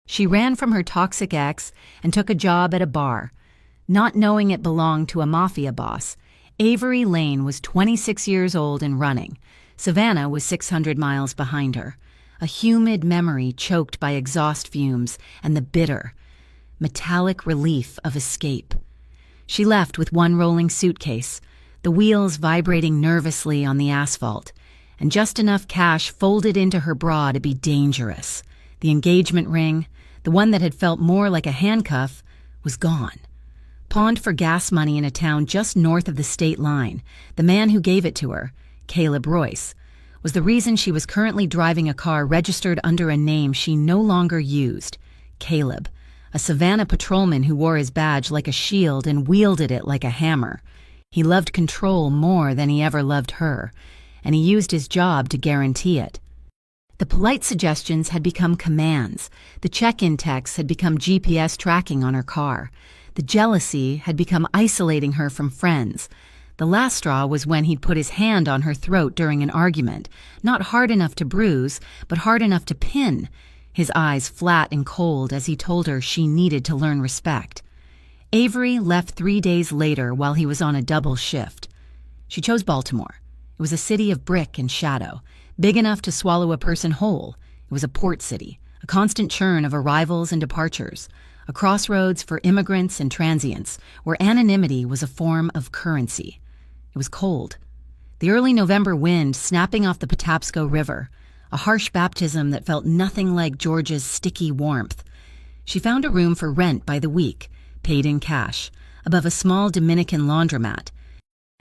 She ran from her toxic ex and took a job at a bar. Not knowing it belonged to a mafia boss, Avery Lane was 26 years old and running. Savannah was 600 miles behind her, a humid memory choked by exhaust fumes and the bitter, metallic relief of escape. She left with one rolling suitcase, the wheels vibrating nervously on the asphalt, and just enough cash folded into her bra to be dangerous. The engagement ring, the one that had felt more like a handcuff, was gone. Pawned for gas money in a town just north of the state line, the man who gave it to her, Caleb Royce, was the reason she was currently driving a car registered under a name she no longer used, Caleb, a Savannah patrolman who wore his badge like a shield and wielded it like a hammer. He loved control more than he ever loved her, and he used his job to guarantee it. The polite suggestions had become commands. The check-in texts had become GPS tracking on her car. The jealousy had become isolating her from friends. The last straw was when he'd put his hand on her throat during an argument, not hard enough to bruise, but hard enough to pin, his eyes flat and cold as he told her she needed to learn respect. Avery left 3 days later while he was on a double shift. She chose Baltimore. It was a city of brick and shadow, big enough to swallow a person whole. It was a port city, a constant churn of arrivals and departures, a crossroads for immigrants and transients, where anonymity was a form of currency. It was cold. The early November wind snapping off the Patapsco River, a harsh baptism that felt nothing like Georgia's sticky warmth. She found a room for rent by the week, paid in cash, above a small Dominican laundromat.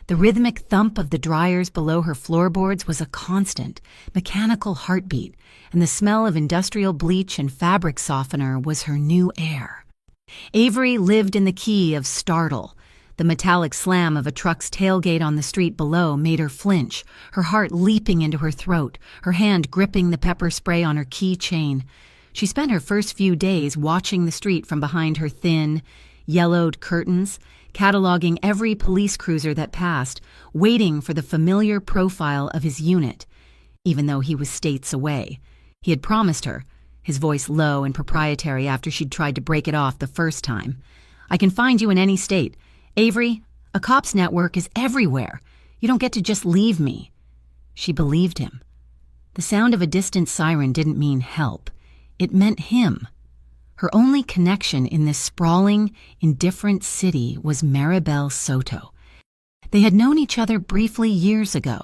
The rhythmic thump of the dryers below her floorboards was a constant, mechanical heartbeat, and the smell of industrial bleach and fabric softener was her new air. Avery lived in the key of startle. The metallic slam of a truck's tailgate on the street below made her flinch, her heart leaping into her throat, her hand gripping the pepper spray on her keychain. She spent her first few days watching the street from behind her thin, yellowed curtains, cataloging every police cruiser that passed, waiting for the familiar profile of his unit, even though he was states away. He had promised her, his voice low and proprietary after she'd tried to break it off the first time. "I can find you in any state. Avery, a cops network is everywhere. You don't get to just leave me." She believed him. The sound of a distant siren didn't mean help. It meant him. Her only connection in this sprawling, indifferent city was Maribel Soto. They had known each other briefly years ago,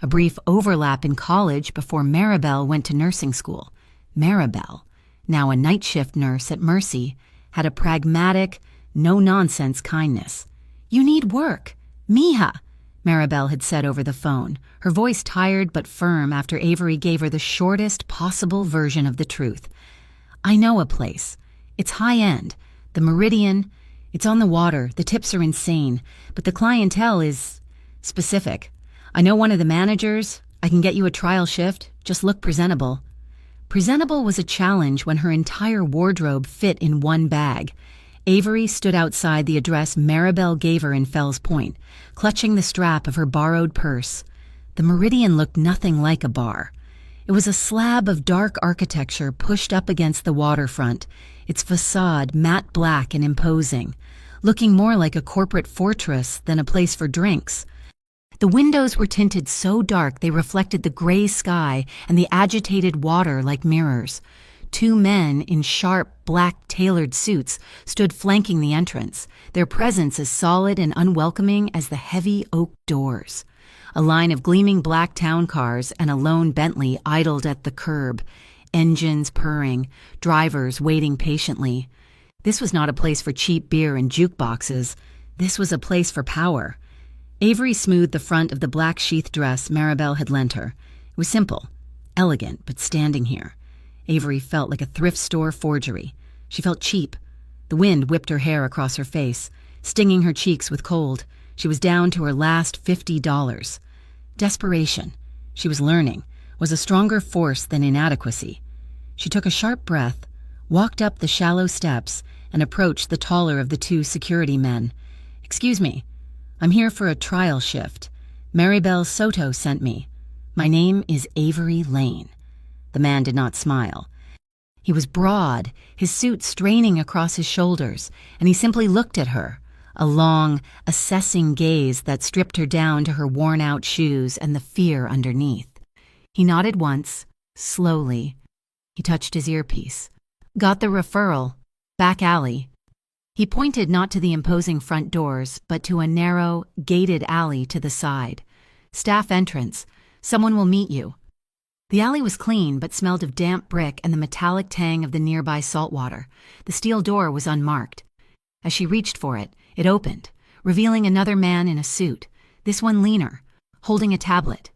a brief overlap in college before Maribel went to nursing school. Maribel, now a night shift nurse at Mercy, had a pragmatic, no-nonsense kindness. "You need work. Mija," Maribel had said over the phone, her voice tired but firm after Avery gave her the shortest possible version of the truth. "I know a place. It's high-end. The Meridian. It's on the water. The tips are insane. But the clientele is specific. I know one of the managers. I can get you a trial shift. Just look presentable." Presentable was a challenge when her entire wardrobe fit in one bag. Avery stood outside the address Maribel gave her in Fells Point, clutching the strap of her borrowed purse. The Meridian looked nothing like a bar. It was a slab of dark architecture pushed up against the waterfront, its facade matte black and imposing, looking more like a corporate fortress than a place for drinks. The windows were tinted so dark they reflected the gray sky and the agitated water like mirrors. 2 men in sharp, black, tailored suits stood flanking the entrance, their presence as solid and unwelcoming as the heavy oak doors. A line of gleaming black town cars and a lone Bentley idled at the curb, engines purring, drivers waiting patiently. This was not a place for cheap beer and jukeboxes. This was a place for power. Avery smoothed the front of the black sheath dress Maribel had lent her. It was simple, elegant, but standing here, Avery felt like a thrift store forgery. She felt cheap. The wind whipped her hair across her face, stinging her cheeks with cold. She was down to her last $50. Desperation, she was learning, was a stronger force than inadequacy. She took a sharp breath, walked up the shallow steps, and approached the taller of the 2 security men. "Excuse me, I'm here for a trial shift. Maribel Soto sent me. My name is Avery Lane." The man did not smile. He was broad, his suit straining across his shoulders, and he simply looked at her, a long, assessing gaze that stripped her down to her worn-out shoes and the fear underneath. He nodded once, slowly. He touched his earpiece. Got the referral. Back alley. He pointed not to the imposing front doors, but to a narrow, gated alley to the side. Staff entrance. Someone will meet you. The alley was clean, but smelled of damp brick and the metallic tang of the nearby saltwater. The steel door was unmarked. As she reached for it, it opened, revealing another man in a suit, this one leaner, holding a tablet.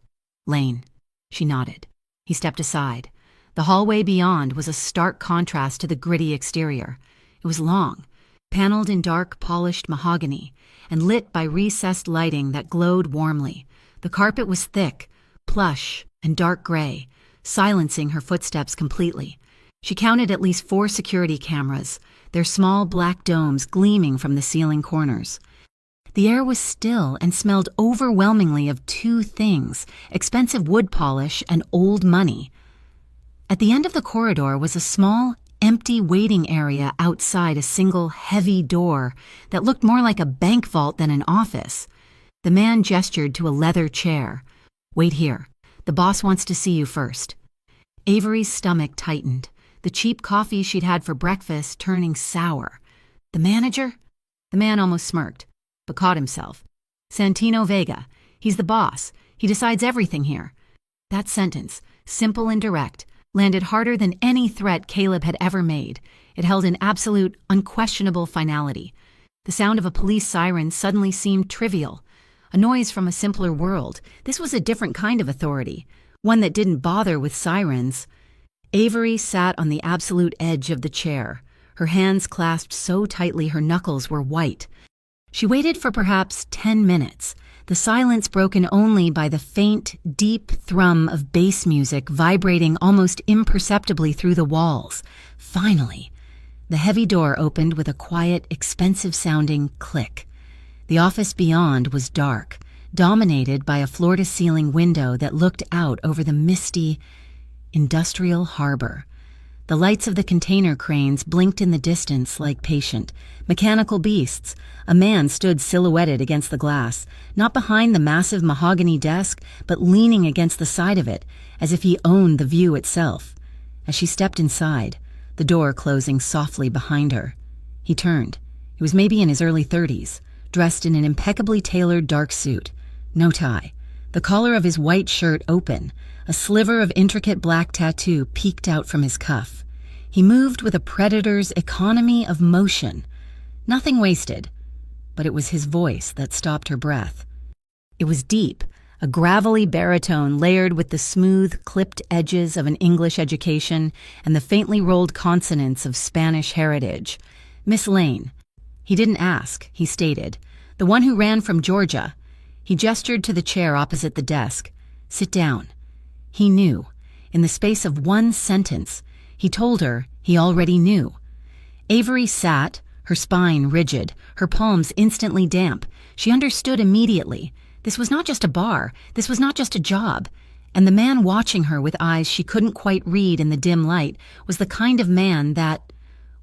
Lane. She nodded. He stepped aside. The hallway beyond was a stark contrast to the gritty exterior. It was long, paneled in dark, polished mahogany, and lit by recessed lighting that glowed warmly. The carpet was thick, plush, and dark gray, silencing her footsteps completely. She counted at least 4 security cameras, their small black domes gleaming from the ceiling corners. The air was still and smelled overwhelmingly of 2 things: expensive wood polish and old money. At the end of the corridor was a small, empty waiting area outside a single, heavy door that looked more like a bank vault than an office. The man gestured to a leather chair. "Wait here. The boss wants to see you first." Avery's stomach tightened, the cheap coffee she'd had for breakfast turning sour. "The manager?" The man almost smirked, but caught himself. "Santino Vega. He's the boss. He decides everything here." That sentence, simple and direct, landed harder than any threat Caleb had ever made. It held an absolute, unquestionable finality. The sound of a police siren suddenly seemed trivial. A noise from a simpler world. This was a different kind of authority, one that didn't bother with sirens. Avery sat on the absolute edge of the chair, her hands clasped so tightly her knuckles were white. She waited for perhaps 10 minutes, the silence broken only by the faint, deep thrum of bass music vibrating almost imperceptibly through the walls. Finally, the heavy door opened with a quiet, expensive-sounding click. The office beyond was dark, dominated by a floor-to-ceiling window that looked out over the misty, industrial harbor. The lights of the container cranes blinked in the distance like patient, mechanical beasts. A man stood silhouetted against the glass, not behind the massive mahogany desk, but leaning against the side of it, as if he owned the view itself. As she stepped inside, the door closing softly behind her, he turned. He was maybe in his early 30s, dressed in an impeccably tailored dark suit, no tie, the collar of his white shirt open, a sliver of intricate black tattoo peeked out from his cuff. He moved with a predator's economy of motion. Nothing wasted, but it was his voice that stopped her breath. It was deep, a gravelly baritone layered with the smooth, clipped edges of an English education and the faintly rolled consonants of Spanish heritage. "Miss Lane." He didn't ask, he stated. "The one who ran from Georgia." He gestured to the chair opposite the desk. "Sit down." He knew. In the space of one sentence, he told her he already knew. Avery sat, her spine rigid, her palms instantly damp. She understood immediately. This was not just a bar. This was not just a job. And the man watching her with eyes she couldn't quite read in the dim light was the kind of man that,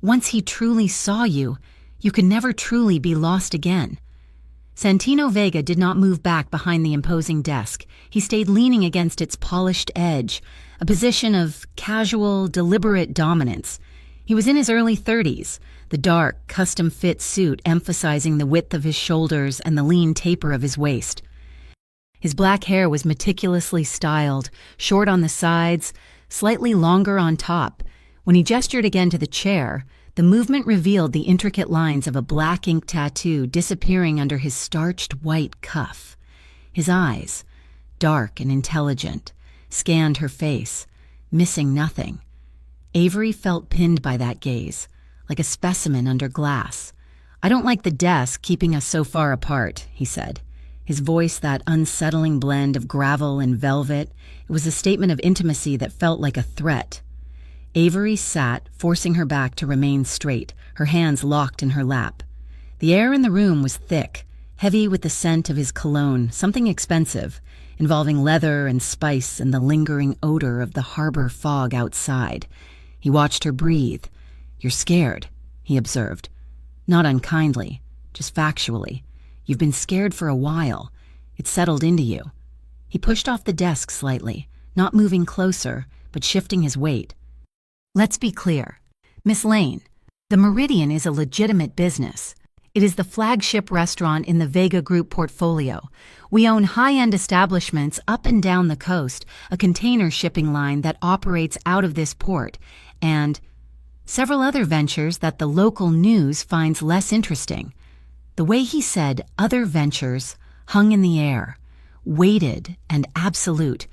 once he truly saw you, you could never truly be lost again. Santino Vega did not move back behind the imposing desk. He stayed leaning against its polished edge, a position of casual, deliberate dominance. He was in his early 30s, the dark, custom-fit suit emphasizing the width of his shoulders and the lean taper of his waist. His black hair was meticulously styled, short on the sides, slightly longer on top. When he gestured again to the chair, the movement revealed the intricate lines of a black ink tattoo disappearing under his starched white cuff. His eyes, dark and intelligent, scanned her face, missing nothing. Avery felt pinned by that gaze, like a specimen under glass. "I don't like the desk keeping us so far apart," he said. His voice that unsettling blend of gravel and velvet, it was a statement of intimacy that felt like a threat. Avery sat, forcing her back to remain straight, her hands locked in her lap. The air in the room was thick, heavy with the scent of his cologne, something expensive, involving leather and spice and the lingering odor of the harbor fog outside. He watched her breathe. "You're scared," he observed. Not unkindly, just factually. "You've been scared for a while. It's settled into you." He pushed off the desk slightly, not moving closer, but shifting his weight. "Let's be clear. Miss Lane, the Meridian is a legitimate business. It is the flagship restaurant in the Vega Group portfolio. We own high-end establishments up and down the coast, a container shipping line that operates out of this port, and several other ventures that the local news finds less interesting." The way he said "other ventures" hung in the air, weighted and absolute.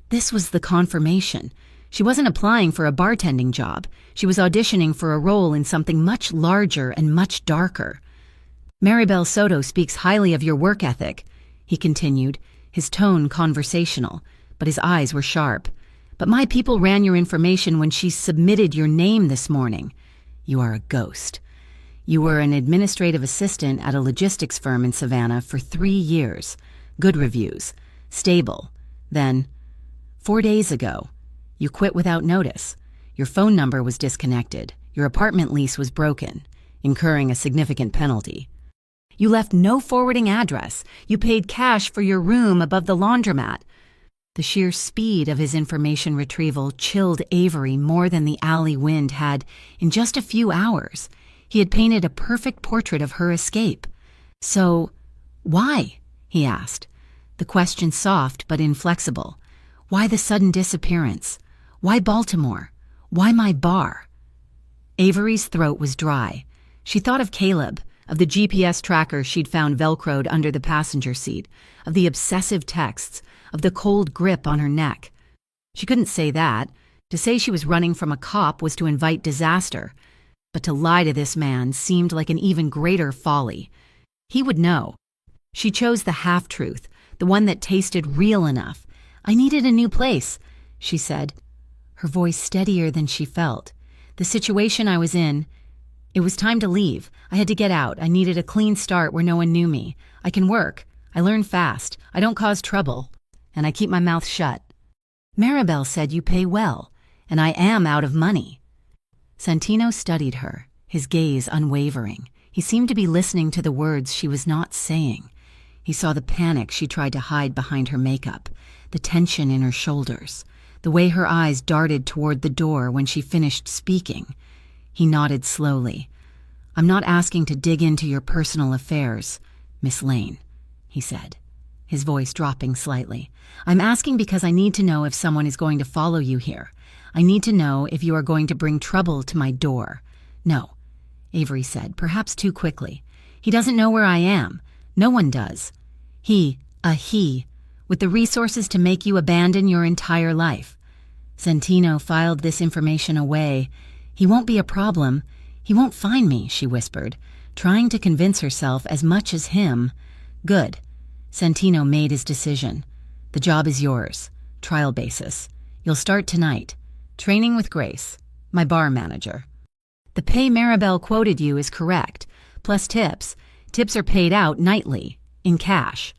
This was the confirmation. She wasn't applying for a bartending job. She was auditioning for a role in something much larger and much darker. "Maribel Soto speaks highly of your work ethic," he continued, his tone conversational, but his eyes were sharp. "But my people ran your information when she submitted your name this morning. You are a ghost. You were an administrative assistant at a logistics firm in Savannah for 3 years. Good reviews. Stable. Then, 4 days ago, you quit without notice. Your phone number was disconnected. Your apartment lease was broken, incurring a significant penalty. You left no forwarding address. You paid cash for your room above the laundromat." The sheer speed of his information retrieval chilled Avery more than the alley wind had in just a few hours. He had painted a perfect portrait of her escape. "So, why?" he asked, the question soft but inflexible. "Why the sudden disappearance? Why Baltimore? Why my bar?" Avery's throat was dry. She thought of Caleb, of the GPS tracker she'd found velcroed under the passenger seat, of the obsessive texts, of the cold grip on her neck. She couldn't say that. To say she was running from a cop was to invite disaster. But to lie to this man seemed like an even greater folly. He would know. She chose the half-truth, the one that tasted real enough. "I needed a new place," she said, her voice steadier than she felt. "The situation I was in, it was time to leave. I had to get out. I needed a clean start where no one knew me. I can work. I learn fast. I don't cause trouble. And I keep my mouth shut. Maribel said you pay well, and I am out of money." Santino studied her, his gaze unwavering. He seemed to be listening to the words she was not saying. He saw the panic she tried to hide behind her makeup, the tension in her shoulders, the way her eyes darted toward the door when she finished speaking. He nodded slowly. "I'm not asking to dig into your personal affairs, Miss Lane," he said, his voice dropping slightly. "I'm asking because I need to know if someone is going to follow you here. I need to know if you are going to bring trouble to my door." "No," Avery said, perhaps too quickly. "He doesn't know where I am. No one does. He, with the resources to make you abandon your entire life." Santino filed this information away. "He won't be a problem. He won't find me," she whispered, trying to convince herself as much as him. "Good." Santino made his decision. "The job is yours. Trial basis. You'll start tonight. Training with Grace, my bar manager. The pay Maribel quoted you is correct, plus tips. Tips are paid out nightly, in cash."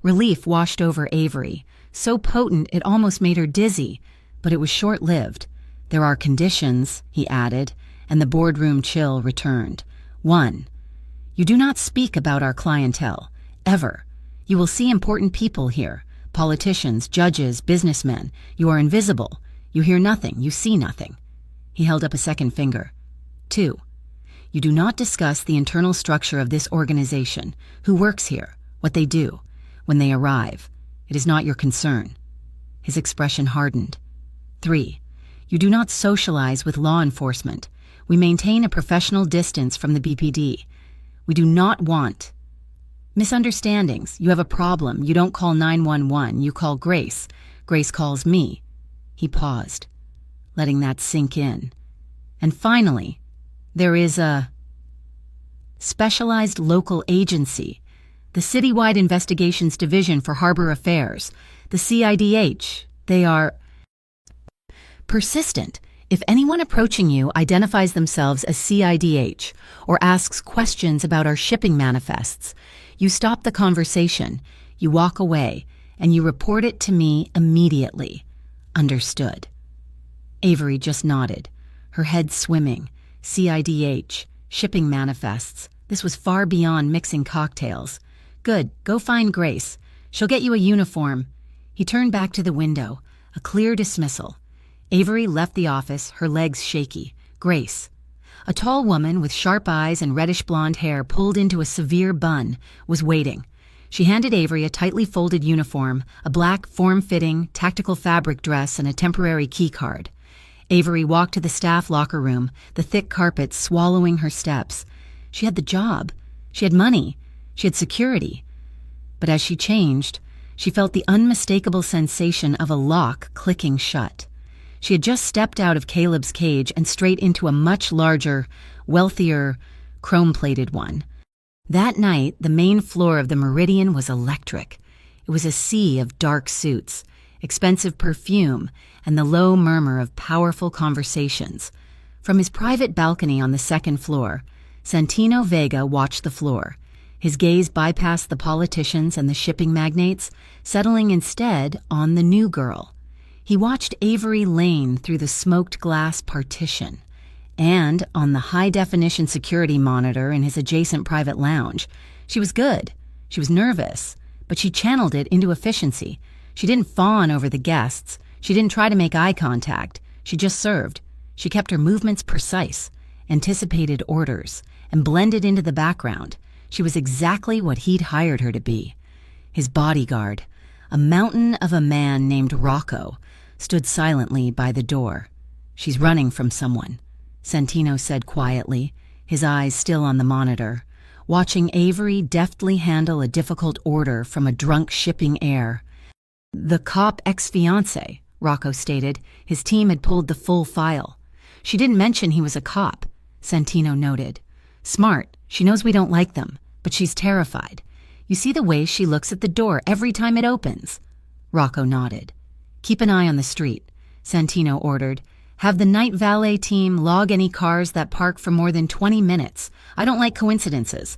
Relief washed over Avery, so potent it almost made her dizzy, but it was short-lived. "There are conditions," he added, and the boardroom chill returned. 1. You do not speak about our clientele, ever. You will see important people here, politicians, judges, businessmen. You are invisible. You hear nothing, you see nothing. He held up a second finger. 2. You do not discuss the internal structure of this organization, who works here, what they do, when they arrive. It is not your concern. His expression hardened. 3. You do not socialize with law enforcement. We maintain a professional distance from the BPD. We do not want misunderstandings. You have a problem. You don't call 911. You call Grace. Grace calls me. He paused, letting that sink in. And finally, there is a specialized local agency, the Citywide Investigations Division for Harbor Affairs, the CIDH. They are persistent. If anyone approaching you identifies themselves as CIDH or asks questions about our shipping manifests, you stop the conversation, you walk away, and you report it to me immediately. Understood. Avery just nodded. her head swimming. CIDH, shipping manifests. This was far beyond mixing cocktails. Good, go find Grace. She'll get you a uniform. He turned back to the window, a clear dismissal. Avery left the office, her legs shaky. Grace. A tall woman with sharp eyes and reddish blonde hair pulled into a severe bun was waiting. She handed Avery a tightly folded uniform, a black, form-fitting, tactical fabric dress, and a temporary key card. Avery walked to the staff locker room, the thick carpet swallowing her steps. She had the job. She had money. She had security. But as she changed, she felt the unmistakable sensation of a lock clicking shut. She had just stepped out of Caleb's cage and straight into a much larger, wealthier, chrome-plated one. That night, the main floor of the Meridian was electric. It was a sea of dark suits, expensive perfume, and the low murmur of powerful conversations. From his private balcony on the second floor, Santino Vega watched the floor. His gaze bypassed the politicians and the shipping magnates, settling instead on the new girl. He watched Avery Lane through the smoked glass partition. And on the high-definition security monitor in his adjacent private lounge. She was good. She was nervous, but she channeled it into efficiency. She didn't fawn over the guests. She didn't try to make eye contact. She just served. She kept her movements precise, anticipated orders, and blended into the background. She was exactly what he'd hired her to be. His bodyguard, a mountain of a man named Rocco, stood silently by the door. "She's running from someone," Santino said quietly, his eyes still on the monitor, watching Avery deftly handle a difficult order from a drunk shipping heir. "The cop ex-fiancé," Rocco stated. His team had pulled the full file. "She didn't mention he was a cop," Santino noted. "Smart. She knows we don't like them, but she's terrified. You see the way she looks at the door every time it opens?" Rocco nodded. "Keep an eye on the street," Santino ordered. "Have the night valet team log any cars that park for more than 20 minutes. I don't like coincidences."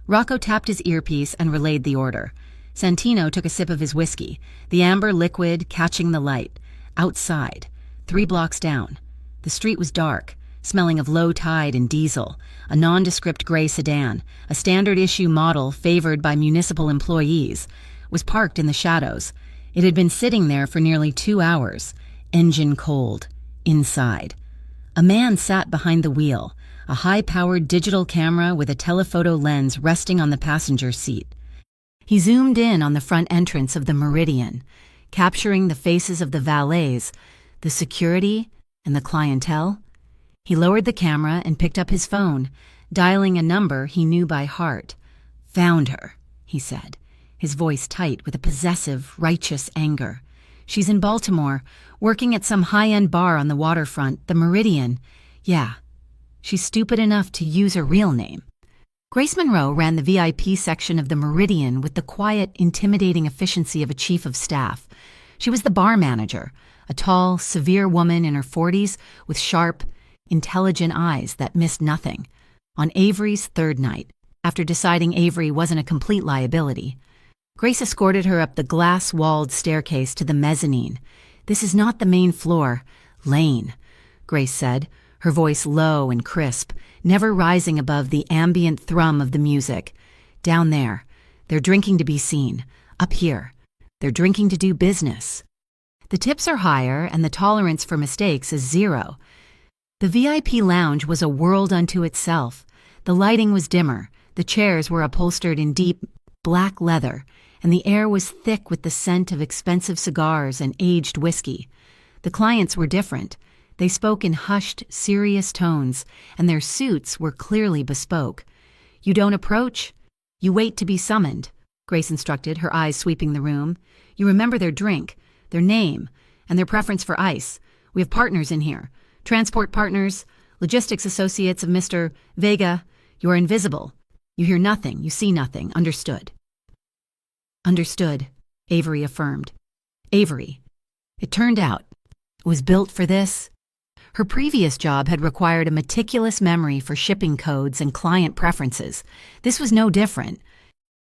Rocco tapped his earpiece and relayed the order. Santino took a sip of his whiskey, the amber liquid catching the light. Outside, 3 blocks down. The street was dark, smelling of low tide and diesel, a nondescript gray sedan, a standard-issue model favored by municipal employees, was parked in the shadows. It had been sitting there for nearly 2 hours, engine cold. Inside, a man sat behind the wheel, a high-powered digital camera with a telephoto lens resting on the passenger seat. He zoomed in on the front entrance of the Meridian, capturing the faces of the valets, the security, and the clientele. He lowered the camera and picked up his phone, dialing a number he knew by heart. "Found her," he said, his voice tight with a possessive, righteous anger. "She's in Baltimore, working at some high-end bar on the waterfront, the Meridian. Yeah, she's stupid enough to use her real name." Grace Monroe ran the VIP section of the Meridian with the quiet, intimidating efficiency of a chief of staff. She was the bar manager, a tall, severe woman in her 40s with sharp, intelligent eyes that missed nothing. On Avery's third night, after deciding Avery wasn't a complete liability, Grace escorted her up the glass-walled staircase to the mezzanine. "This is not the main floor. Lane," Grace said, her voice low and crisp, never rising above the ambient thrum of the music. "Down there. They're drinking to be seen. Up here. They're drinking to do business. The tips are higher and the tolerance for mistakes is 0. The VIP lounge was a world unto itself. The lighting was dimmer. The chairs were upholstered in deep, black leather, and the air was thick with the scent of expensive cigars and aged whiskey. The clients were different. They spoke in hushed, serious tones, and their suits were clearly bespoke. "You don't approach. You wait to be summoned," Grace instructed, her eyes sweeping the room. "You remember their drink, their name, and their preference for ice. We have partners in here. Transport partners, logistics associates of Mr. Vega. You are invisible. You hear nothing. You see nothing. Understood?" "Understood," Avery affirmed. Avery. It turned out, was built for this. Her previous job had required a meticulous memory for shipping codes and client preferences. This was no different.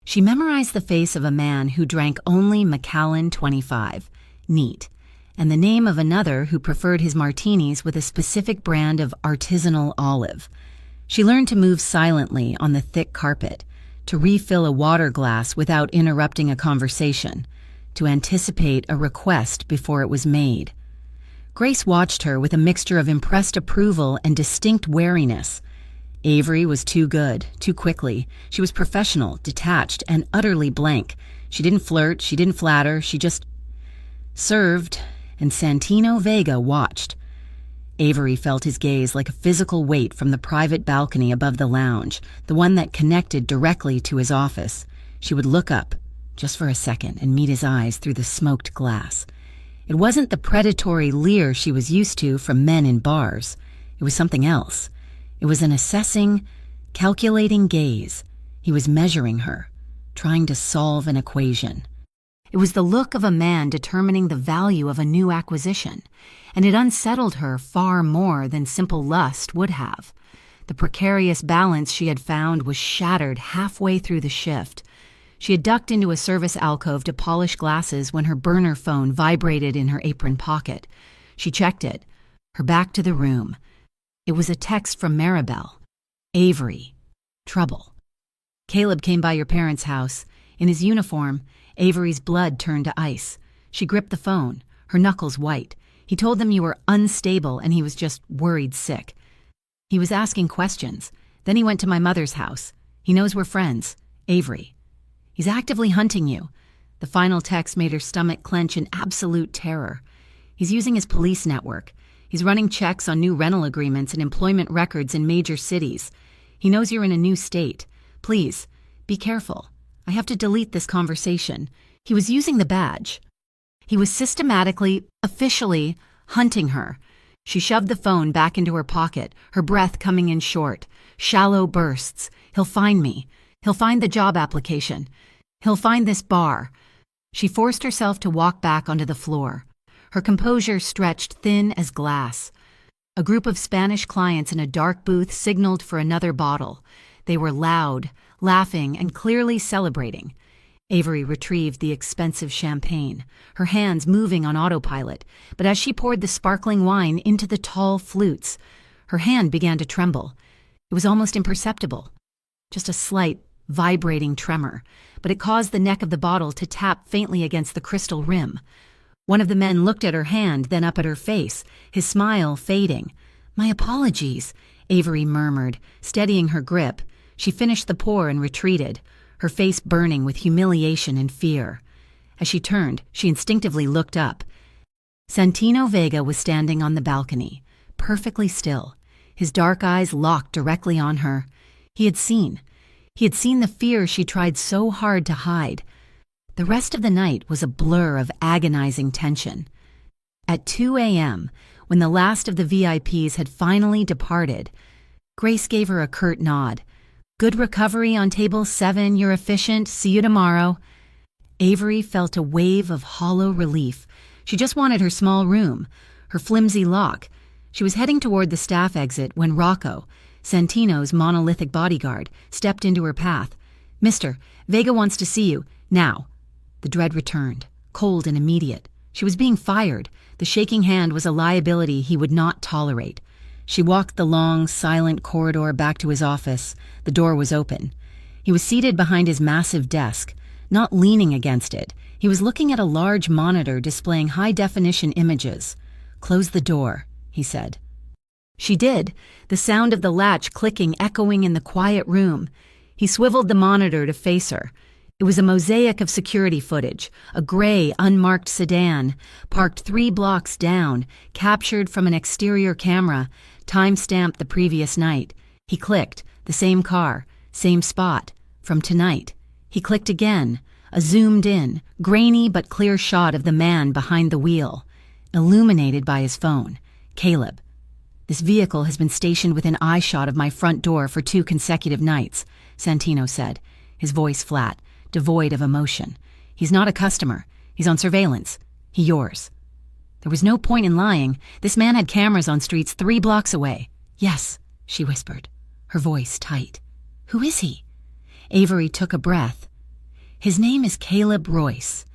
She memorized the face of a man who drank only Macallan 25, neat, and the name of another who preferred his martinis with a specific brand of artisanal olive. She learned to move silently on the thick carpet, to refill a water glass without interrupting a conversation, to anticipate a request before it was made. Grace watched her with a mixture of impressed approval and distinct wariness. Avery was too good, too quickly. She was professional, detached, and utterly blank. She didn't flirt, she didn't flatter, she just served, and Santino Vega watched. Avery felt his gaze like a physical weight from the private balcony above the lounge, the one that connected directly to his office. She would look up, just for a second, and meet his eyes through the smoked glass. It wasn't the predatory leer she was used to from men in bars. It was something else. It was an assessing, calculating gaze. He was measuring her, trying to solve an equation. It was the look of a man determining the value of a new acquisition, and it unsettled her far more than simple lust would have. The precarious balance she had found was shattered halfway through the shift. She had ducked into a service alcove to polish glasses when her burner phone vibrated in her apron pocket. She checked it, her back to the room. It was a text from Maribel. Avery. Trouble. Caleb came by your parents' house. In his uniform, Avery's blood turned to ice. She gripped the phone, her knuckles white. He told them you were unstable and he was just worried sick. He was asking questions. Then he went to my mother's house. He knows we're friends. Avery. He's actively hunting you. The final text made her stomach clench in absolute terror. He's using his police network. He's running checks on new rental agreements and employment records in major cities. He knows you're in a new state. Please, be careful. I have to delete this conversation. He was using the badge. He was systematically, officially, hunting her. She shoved the phone back into her pocket, her breath coming in short, shallow bursts. He'll find me. He'll find the job application. He'll find this bar. She forced herself to walk back onto the floor. Her composure stretched thin as glass. A group of Spanish clients in a dark booth signaled for another bottle. They were loud, laughing, and clearly celebrating. Avery retrieved the expensive champagne, her hands moving on autopilot, but as she poured the sparkling wine into the tall flutes, her hand began to tremble. It was almost imperceptible. Just a slight, vibrating tremor, but it caused the neck of the bottle to tap faintly against the crystal rim. One of the men looked at her hand, then up at her face, his smile fading. "My apologies," Avery murmured, steadying her grip. She finished the pour and retreated, her face burning with humiliation and fear. As she turned, she instinctively looked up. Santino Vega was standing on the balcony, perfectly still, his dark eyes locked directly on her. He had seen the fear she tried so hard to hide. The rest of the night was a blur of agonizing tension. At 2 a.m., when the last of the VIPs had finally departed, Grace gave her a curt nod. "Good recovery on table 7, you're efficient, see you tomorrow." Avery felt a wave of hollow relief. She just wanted her small room, her flimsy lock. She was heading toward the staff exit when Rocco, Santino's monolithic bodyguard, stepped into her path. "Mister, Vega wants to see you, now." The dread returned, cold and immediate. She was being fired. The shaking hand was a liability he would not tolerate. She walked the long, silent corridor back to his office. The door was open. He was seated behind his massive desk, not leaning against it. He was looking at a large monitor displaying high-definition images. "Close the door," he said. She did, the sound of the latch clicking echoing in the quiet room. He swiveled the monitor to face her. It was a mosaic of security footage, a gray, unmarked sedan, parked 3 blocks down, captured from an exterior camera, time-stamped the previous night. He clicked, the same car, same spot, from tonight. He clicked again, a zoomed-in, grainy but clear shot of the man behind the wheel, illuminated by his phone. "Caleb. This vehicle has been stationed within eyeshot of my front door for 2 consecutive nights," Santino said, his voice flat, devoid of emotion. "He's not a customer. He's on surveillance. He yours." There was no point in lying. This man had cameras on streets 3 blocks away. "Yes," she whispered, her voice tight. "Who is he?" Avery took a breath. "His name is Caleb Royce.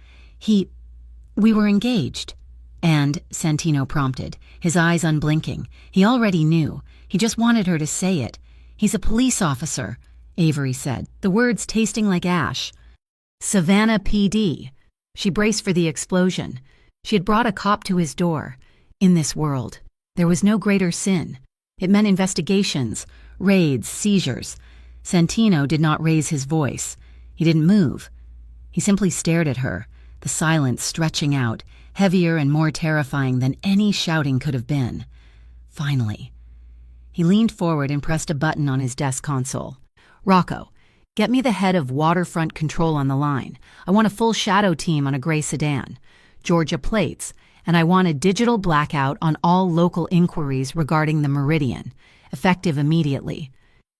We were engaged." And, Santino prompted, his eyes unblinking. He already knew. He just wanted her to say it. He's a police officer, Avery said, the words tasting like ash. Savannah PD. She braced for the explosion. She had brought a cop to his door. In this world, there was no greater sin. It meant investigations, raids, seizures. Santino did not raise his voice. He didn't move. He simply stared at her, the silence stretching out, heavier and more terrifying than any shouting could have been. Finally, he leaned forward and pressed a button on his desk console. Rocco, get me the head of Waterfront Control on the line. I want a full shadow team on a gray sedan. Georgia plates, and I want a digital blackout on all local inquiries regarding the Meridian, effective immediately.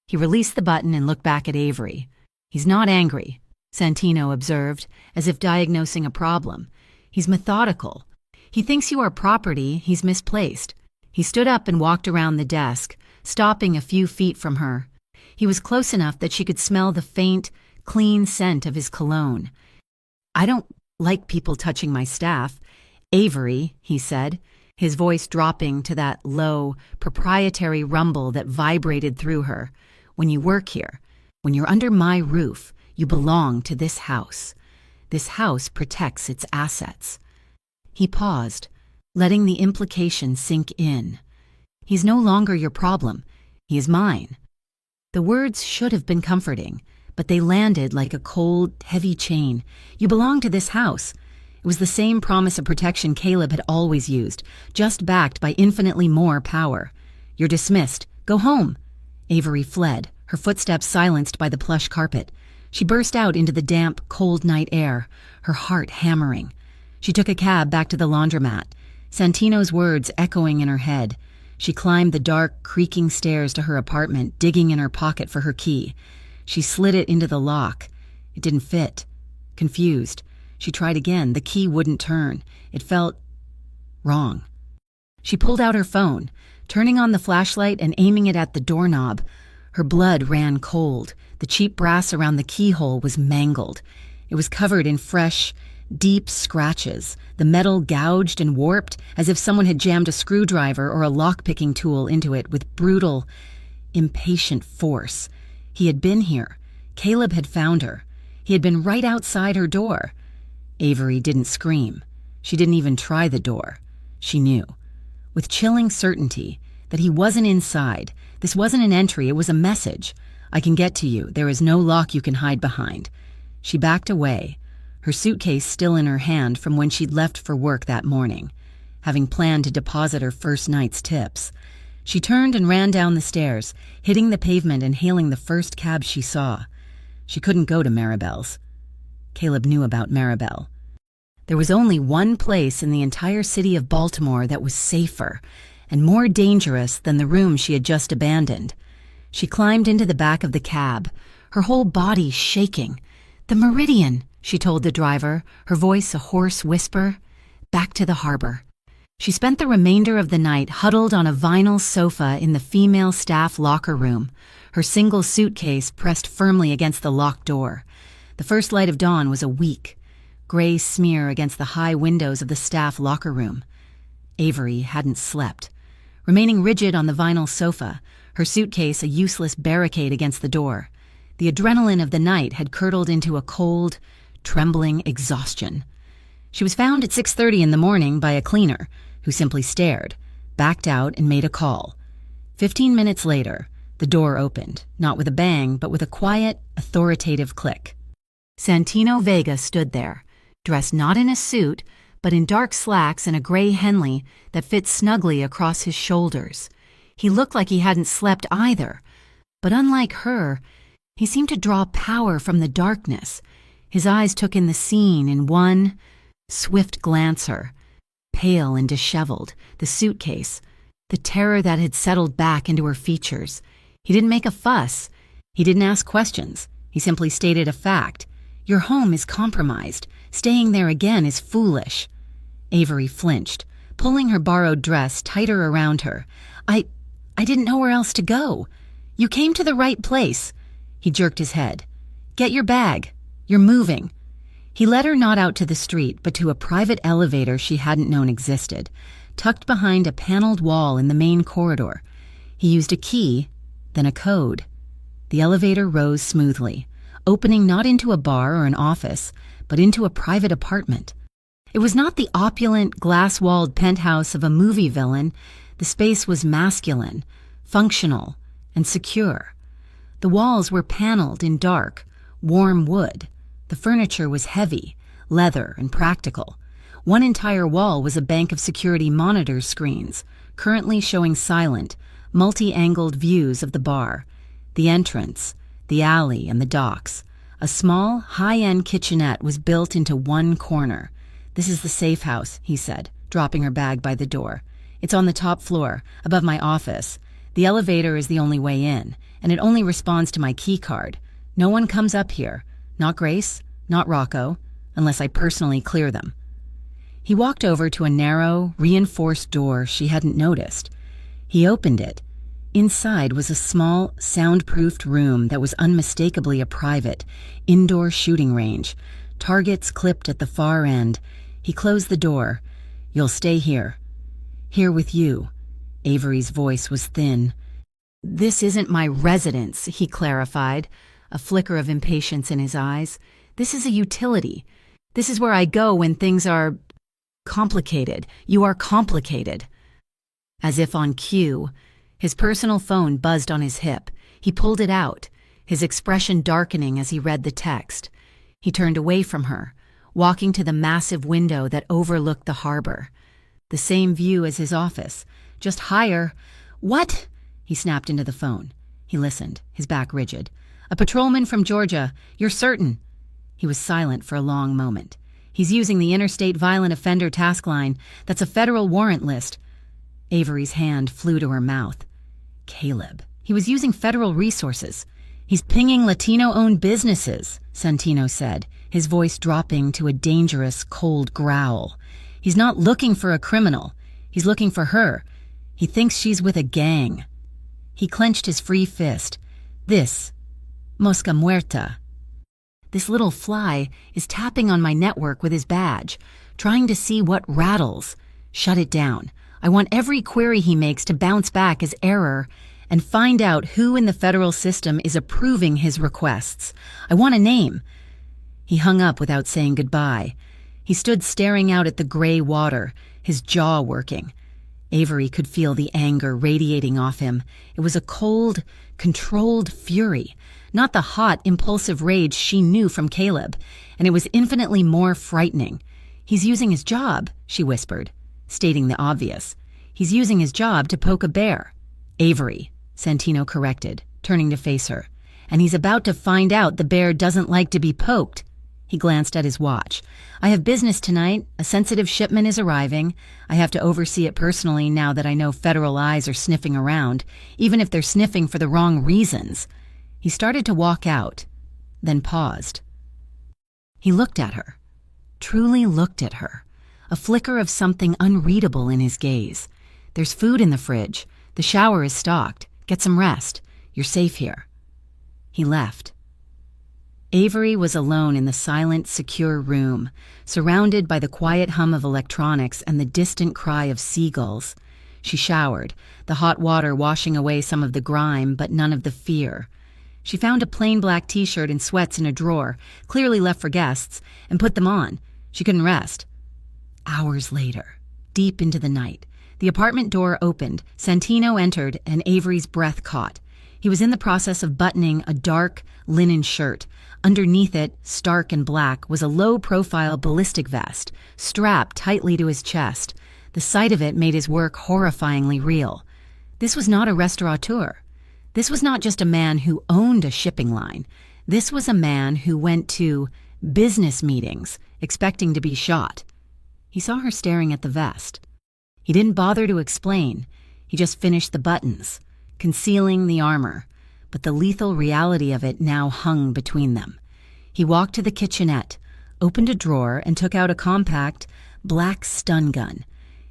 He released the button and looked back at Avery. He's not angry, Santino observed, as if diagnosing a problem. He's methodical. He thinks you are property he's misplaced. He stood up and walked around the desk, stopping a few feet from her. He was close enough that she could smell the faint, clean scent of his cologne. I don't like people touching my staff, Avery, he said, his voice dropping to that low, proprietary rumble that vibrated through her. When you work here, when you're under my roof, you belong to this house. This house protects its assets. He paused, letting the implication sink in. He's no longer your problem. He is mine. The words should have been comforting, but they landed like a cold, heavy chain. You belong to this house. It was the same promise of protection Caleb had always used, just backed by infinitely more power. You're dismissed. Go home. Avery fled, her footsteps silenced by the plush carpet. She burst out into the damp, cold night air, her heart hammering. She took a cab back to the laundromat, Santino's words echoing in her head. She climbed the dark, creaking stairs to her apartment, digging in her pocket for her key. She slid it into the lock. It didn't fit. Confused, she tried again. The key wouldn't turn. It felt wrong. She pulled out her phone, turning on the flashlight and aiming it at the doorknob. Her blood ran cold. The cheap brass around the keyhole was mangled. It was covered in fresh, deep scratches, the metal gouged and warped as if someone had jammed a screwdriver or a lock-picking tool into it with brutal, impatient force. He had been here. Caleb had found her. He had been right outside her door. Avery didn't scream. She didn't even try the door. She knew, with chilling certainty, that he wasn't inside. This wasn't an entry, it was a message. I can get to you. There is no lock you can hide behind. She backed away, her suitcase still in her hand from when she'd left for work that morning, having planned to deposit her first night's tips. She turned and ran down the stairs, hitting the pavement and hailing the first cab she saw. She couldn't go to Maribel's. Caleb knew about Maribel. There was only one place in the entire city of Baltimore that was safer and more dangerous than the room she had just abandoned. She climbed into the back of the cab, her whole body shaking. The Meridian, she told the driver, her voice a hoarse whisper. Back to the harbor. She spent the remainder of the night huddled on a vinyl sofa in the female staff locker room, her single suitcase pressed firmly against the locked door. The first light of dawn was a weak, gray smear against the high windows of the staff locker room. Avery hadn't slept. Remaining rigid on the vinyl sofa, her suitcase a useless barricade against the door, the adrenaline of the night had curdled into a cold, trembling exhaustion. She was found at 6:30 in the morning by a cleaner, who simply stared, backed out, and made a call. 15 minutes later, the door opened, not with a bang, but with a quiet, authoritative click. Santino Vega stood there, dressed not in a suit, but in dark slacks and a gray Henley that fit snugly across his shoulders. He looked like he hadn't slept either, but unlike her, he seemed to draw power from the darkness. His eyes took in the scene in one swift glancer, pale and disheveled, the suitcase, the terror that had settled back into her features. He didn't make a fuss. He didn't ask questions. He simply stated a fact. Your home is compromised. Staying there again is foolish. Avery flinched, pulling her borrowed dress tighter around her. I didn't know where else to go. You came to the right place. He jerked his head. Get your bag. You're moving. He led her not out to the street, but to a private elevator she hadn't known existed, tucked behind a paneled wall in the main corridor. He used a key, then a code. The elevator rose smoothly, opening not into a bar or an office, but into a private apartment. It was not the opulent, glass-walled penthouse of a movie villain. The space was masculine, functional, and secure. The walls were paneled in dark, warm wood. The furniture was heavy, leather, and practical. One entire wall was a bank of security monitor screens, currently showing silent, multi-angled views of the bar, the entrance, the alley, and the docks. A small, high-end kitchenette was built into one corner. "This is the safe house," he said, dropping her bag by the door. "It's on the top floor, above my office. The elevator is the only way in, and it only responds to my key card. No one comes up here. Not Grace, not Rocco, unless I personally clear them." He walked over to a narrow, reinforced door she hadn't noticed. He opened it. Inside was a small, soundproofed room that was unmistakably a private, indoor shooting range, targets clipped at the far end. He closed the door. "You'll stay here." "Here with you." Avery's voice was thin. "This isn't my residence," he clarified, a flicker of impatience in his eyes. "This is a utility. This is where I go when things are complicated. You are complicated." As if on cue, his personal phone buzzed on his hip. He pulled it out, his expression darkening as he read the text. He turned away from her, walking to the massive window that overlooked the harbor. The same view as his office, just higher. "What?" He snapped into the phone. He listened, his back rigid. "A patrolman from Georgia. You're certain?" He was silent for a long moment. "He's using the Interstate Violent Offender Task Line. That's a federal warrant list." Avery's hand flew to her mouth. Caleb. He was using federal resources. "He's pinging Latino-owned businesses," Santino said, his voice dropping to a dangerous, cold growl. "He's not looking for a criminal. He's looking for her. He thinks she's with a gang." He clenched his free fist. "This, Mosca Muerta. This little fly is tapping on my network with his badge, trying to see what rattles. Shut it down. I want every query he makes to bounce back as error and find out who in the federal system is approving his requests. I want a name." He hung up without saying goodbye. He stood staring out at the gray water, his jaw working. Avery could feel the anger radiating off him. It was a cold, controlled fury, not the hot, impulsive rage she knew from Caleb, and it was infinitely more frightening. "He's using his job," she whispered, stating the obvious. "He's using his job to poke a bear." "Avery," Santino corrected, turning to face her. "And he's about to find out the bear doesn't like to be poked." He glanced at his watch. "I have business tonight. A sensitive shipment is arriving. I have to oversee it personally now that I know federal eyes are sniffing around, even if they're sniffing for the wrong reasons." He started to walk out, then paused. He looked at her, truly looked at her, a flicker of something unreadable in his gaze. "There's food in the fridge. The shower is stocked. Get some rest. You're safe here." He left. Avery was alone in the silent, secure room, surrounded by the quiet hum of electronics and the distant cry of seagulls. She showered, the hot water washing away some of the grime, but none of the fear. She found a plain black t-shirt and sweats in a drawer, clearly left for guests, and put them on. She couldn't rest. Hours later, deep into the night, the apartment door opened, Santino entered, and Avery's breath caught. He was in the process of buttoning a dark linen shirt. Underneath it, stark and black, was a low-profile ballistic vest, strapped tightly to his chest. The sight of it made his work horrifyingly real. This was not a restaurateur. This was not just a man who owned a shipping line. This was a man who went to business meetings, expecting to be shot. He saw her staring at the vest. He didn't bother to explain. He just finished the buttons, concealing the armor, but the lethal reality of it now hung between them. He walked to the kitchenette, opened a drawer, and took out a compact, black stun gun.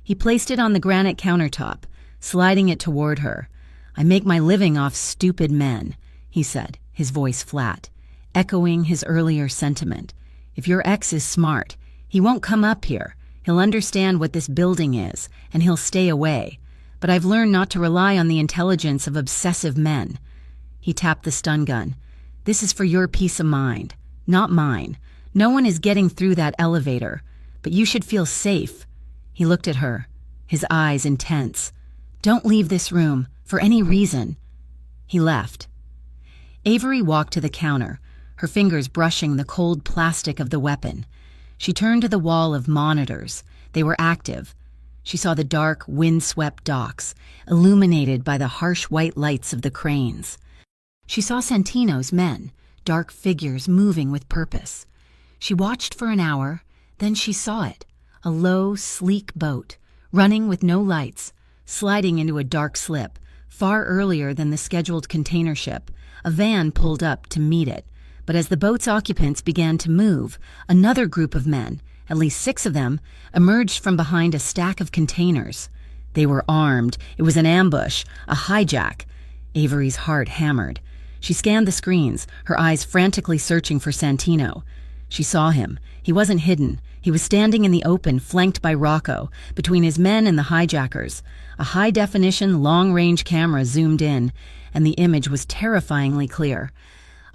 He placed it on the granite countertop, sliding it toward her. "I make my living off stupid men," he said, his voice flat, echoing his earlier sentiment. If your ex is smart, he won't come up here. He'll understand what this building is, and he'll stay away. But I've learned not to rely on the intelligence of obsessive men." He tapped the stun gun. "This is for your peace of mind, not mine. No one is getting through that elevator, but you should feel safe." He looked at her, his eyes intense. "Don't leave this room, for any reason." He left. Avery walked to the counter, her fingers brushing the cold plastic of the weapon. She turned to the wall of monitors. They were active. She saw the dark, wind-swept docks, illuminated by the harsh white lights of the cranes. She saw Santino's men, dark figures moving with purpose. She watched for an hour, then she saw it, a low, sleek boat, running with no lights, sliding into a dark slip. Far earlier than the scheduled container ship, a van pulled up to meet it. But as the boat's occupants began to move, another group of men, at least 6 of them, emerged from behind a stack of containers. They were armed. It was an ambush, a hijack. Avery's heart hammered. She scanned the screens, her eyes frantically searching for Santino. She saw him. He wasn't hidden. He was standing in the open, flanked by Rocco, between his men and the hijackers. A high-definition, long-range camera zoomed in, and the image was terrifyingly clear.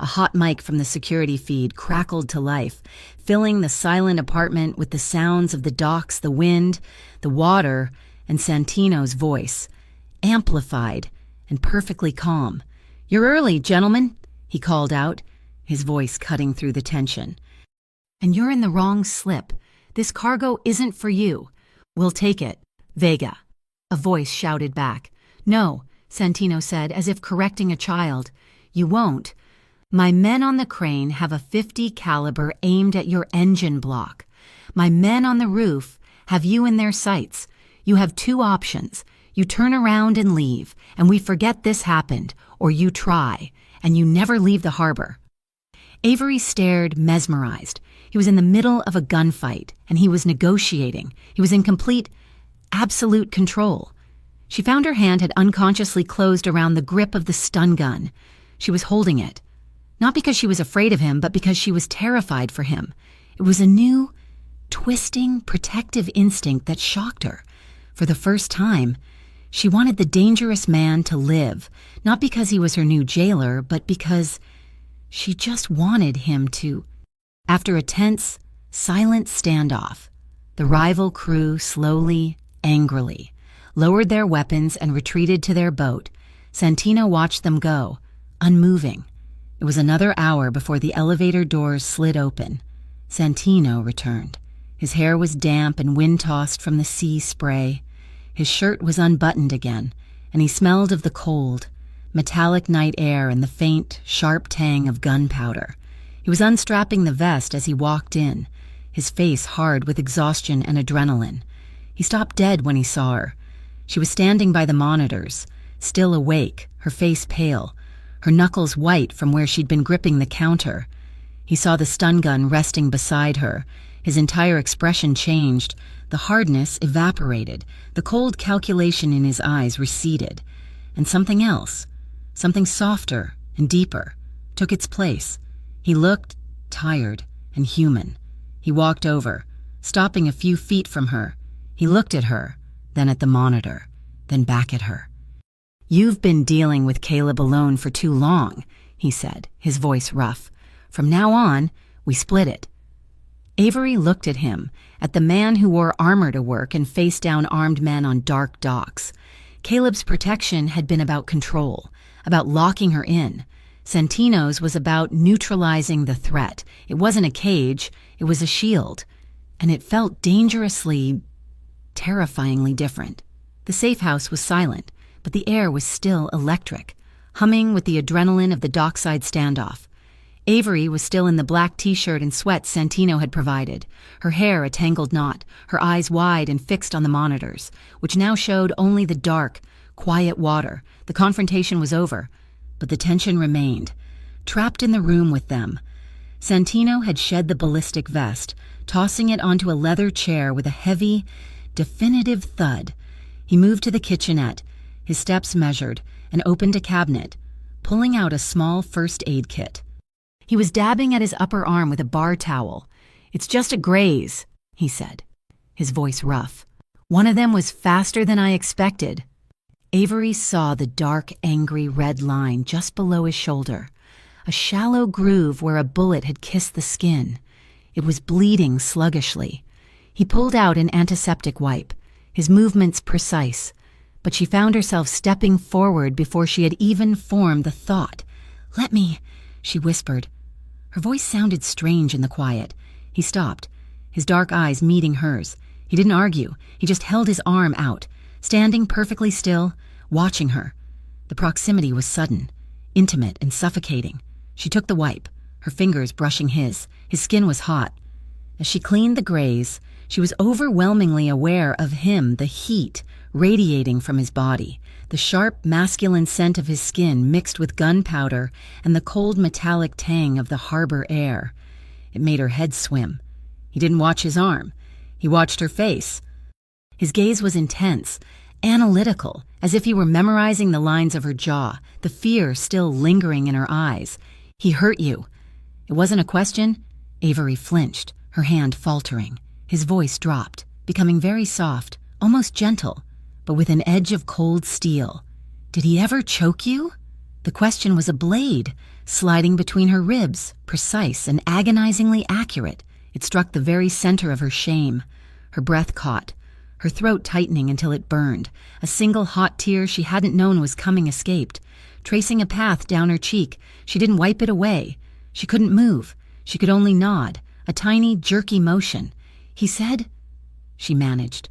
A hot mic from the security feed crackled to life, filling the silent apartment with the sounds of the docks, the wind, the water, and Santino's voice, amplified and perfectly calm. "You're early, gentlemen," he called out, his voice cutting through the tension. "And you're in the wrong slip. This cargo isn't for you." "We'll take it, Vega," a voice shouted back. "No," Santino said, as if correcting a child. "You won't. My men on the crane have a .50 caliber aimed at your engine block. My men on the roof have you in their sights. You have 2 options. You turn around and leave, and we forget this happened, or you try, and you never leave the harbor." Avery stared, mesmerized. He was in the middle of a gunfight, and he was negotiating. He was in complete, absolute control. She found her hand had unconsciously closed around the grip of the stun gun. She was holding it. Not because she was afraid of him, but because she was terrified for him. It was a new, twisting, protective instinct that shocked her. For the first time, she wanted the dangerous man to live, not because he was her new jailer, but because she just wanted him to. After a tense, silent standoff, the rival crew slowly, angrily, lowered their weapons and retreated to their boat. Santino watched them go, unmoving. It was another hour before the elevator doors slid open. Santino returned. His hair was damp and wind-tossed from the sea spray. His shirt was unbuttoned again, and he smelled of the cold, metallic night air and the faint, sharp tang of gunpowder. He was unstrapping the vest as he walked in, his face hard with exhaustion and adrenaline. He stopped dead when he saw her. She was standing by the monitors, still awake, her face pale, her knuckles white from where she'd been gripping the counter. He saw the stun gun resting beside her. His entire expression changed. The hardness evaporated. The cold calculation in his eyes receded. And something else, something softer and deeper, took its place. He looked tired and human. He walked over, stopping a few feet from her. He looked at her, then at the monitor, then back at her. "You've been dealing with Caleb alone for too long," he said, his voice rough. "From now on, we split it." Avery looked at him, at the man who wore armor to work and faced down armed men on dark docks. Caleb's protection had been about control, about locking her in. Santino's was about neutralizing the threat. It wasn't a cage, it was a shield. And it felt dangerously, terrifyingly different. The safe house was silent, but the air was still electric, humming with the adrenaline of the dockside standoff. Avery was still in the black t-shirt and sweats Santino had provided, her hair a tangled knot, her eyes wide and fixed on the monitors, which now showed only the dark, quiet water. The confrontation was over, but the tension remained. Trapped in the room with them, Santino had shed the ballistic vest, tossing it onto a leather chair with a heavy, definitive thud. He moved to the kitchenette, his steps measured, and opened a cabinet, pulling out a small first aid kit. He was dabbing at his upper arm with a bar towel. "It's just a graze," he said, his voice rough. "One of them was faster than I expected." Avery saw the dark, angry red line just below his shoulder, a shallow groove where a bullet had kissed the skin. It was bleeding sluggishly. He pulled out an antiseptic wipe, his movements precise, but she found herself stepping forward before she had even formed the thought. "Let me," she whispered. Her voice sounded strange in the quiet. He stopped, his dark eyes meeting hers. He didn't argue. He just held his arm out, standing perfectly still, watching her. The proximity was sudden, intimate and suffocating. She took the wipe, her fingers brushing his. His skin was hot. As she cleaned the graze, she was overwhelmingly aware of him, the heat radiating from his body, the sharp, masculine scent of his skin mixed with gunpowder and the cold metallic tang of the harbor air. It made her head swim. He didn't watch his arm. He watched her face. His gaze was intense, analytical, as if he were memorizing the lines of her jaw, the fear still lingering in her eyes. "He hurt you." It wasn't a question. Avery flinched, her hand faltering. His voice dropped, becoming very soft, almost gentle, but with an edge of cold steel. "Did he ever choke you?" The question was a blade, sliding between her ribs, precise and agonizingly accurate. It struck the very center of her shame. Her breath caught, her throat tightening until it burned. A single hot tear she hadn't known was coming escaped, tracing a path down her cheek. She didn't wipe it away. She couldn't move. She could only nod, a tiny, jerky motion. "He said," she managed,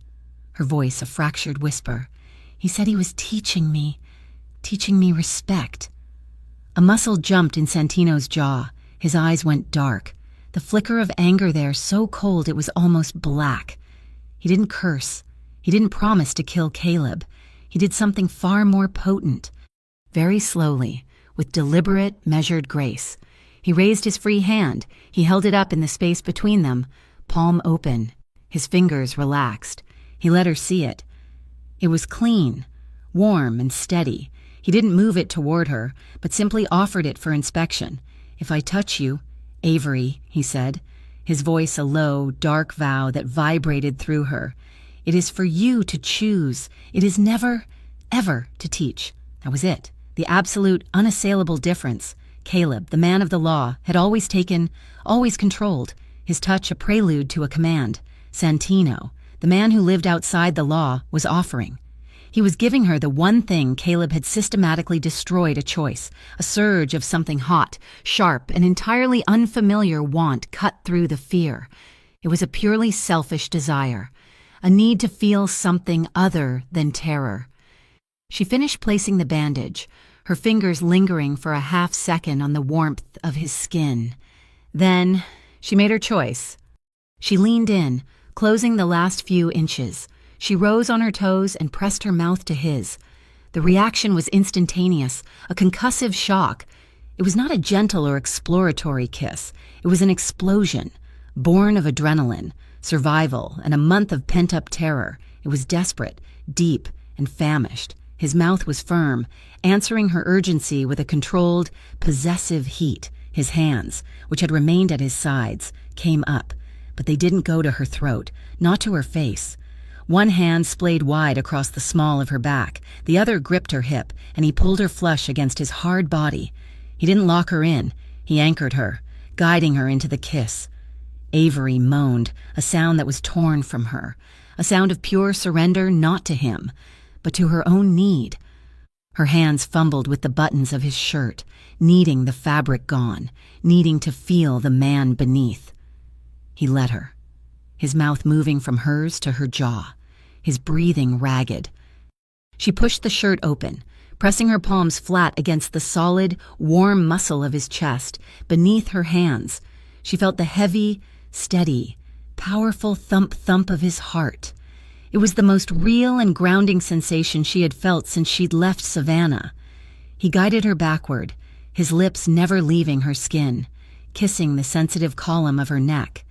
her voice a fractured whisper. "He said he was teaching me respect." A muscle jumped in Santino's jaw. His eyes went dark, the flicker of anger there so cold it was almost black. He didn't curse. He didn't promise to kill Caleb. He did something far more potent. Very slowly, with deliberate, measured grace, he raised his free hand. He held it up in the space between them, palm open. His fingers relaxed. He let her see it. It was clean, warm and steady. He didn't move it toward her, but simply offered it for inspection. "If I touch you, Avery," he said, his voice a low, dark vow that vibrated through her, "it is for you to choose. It is never, ever to teach." That was it. The absolute, unassailable difference. Caleb, the man of the law, had always taken, always controlled, his touch a prelude to a command. Santino, the man who lived outside the law, was offering. He was giving her the one thing Caleb had systematically destroyed: a choice, a surge of something hot, sharp, and entirely unfamiliar want cut through the fear. It was a purely selfish desire, a need to feel something other than terror. She finished placing the bandage, her fingers lingering for a half second on the warmth of his skin. Then she made her choice. She leaned in, closing the last few inches. She rose on her toes and pressed her mouth to his. The reaction was instantaneous, a concussive shock. It was not a gentle or exploratory kiss. It was an explosion, born of adrenaline, survival, and a month of pent-up terror. It was desperate, deep, and famished. His mouth was firm, answering her urgency with a controlled, possessive heat. His hands, which had remained at his sides, came up, but they didn't go to her throat, not to her face. One hand splayed wide across the small of her back, the other gripped her hip, and he pulled her flush against his hard body. He didn't lock her in. He anchored her, guiding her into the kiss. Avery moaned, a sound that was torn from her, a sound of pure surrender not to him, but to her own need. Her hands fumbled with the buttons of his shirt, needing the fabric gone, needing to feel the man beneath. He let her, his mouth moving from hers to her jaw, his breathing ragged. She pushed the shirt open, pressing her palms flat against the solid, warm muscle of his chest. Beneath her hands, she felt the heavy, steady, powerful thump-thump of his heart. It was the most real and grounding sensation she had felt since she'd left Savannah. He guided her backward, his lips never leaving her skin, kissing the sensitive column of her neck.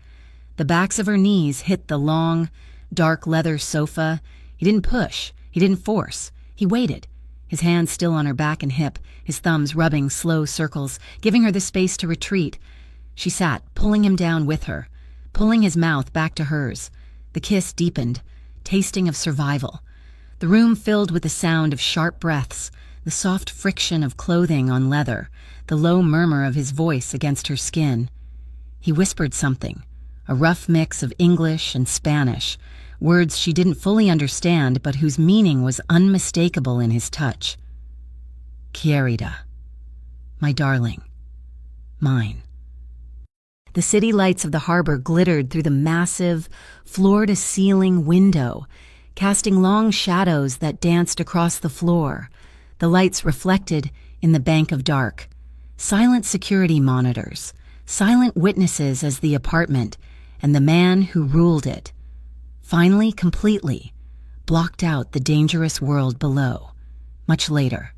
The backs of her knees hit the long, dark leather sofa. He didn't push. He didn't force. He waited, his hands still on her back and hip, his thumbs rubbing slow circles, giving her the space to retreat. She sat, pulling him down with her, pulling his mouth back to hers. The kiss deepened, tasting of survival. The room filled with the sound of sharp breaths, the soft friction of clothing on leather, the low murmur of his voice against her skin. He whispered something, a rough mix of English and Spanish, words she didn't fully understand but whose meaning was unmistakable in his touch. Querida, my darling, mine. The city lights of the harbor glittered through the massive, floor-to-ceiling window, casting long shadows that danced across the floor. The lights reflected in the bank of dark. Silent security monitors, silent witnesses as the apartment, and the man who ruled it. Finally, completely, blocked out the dangerous world below. Much later,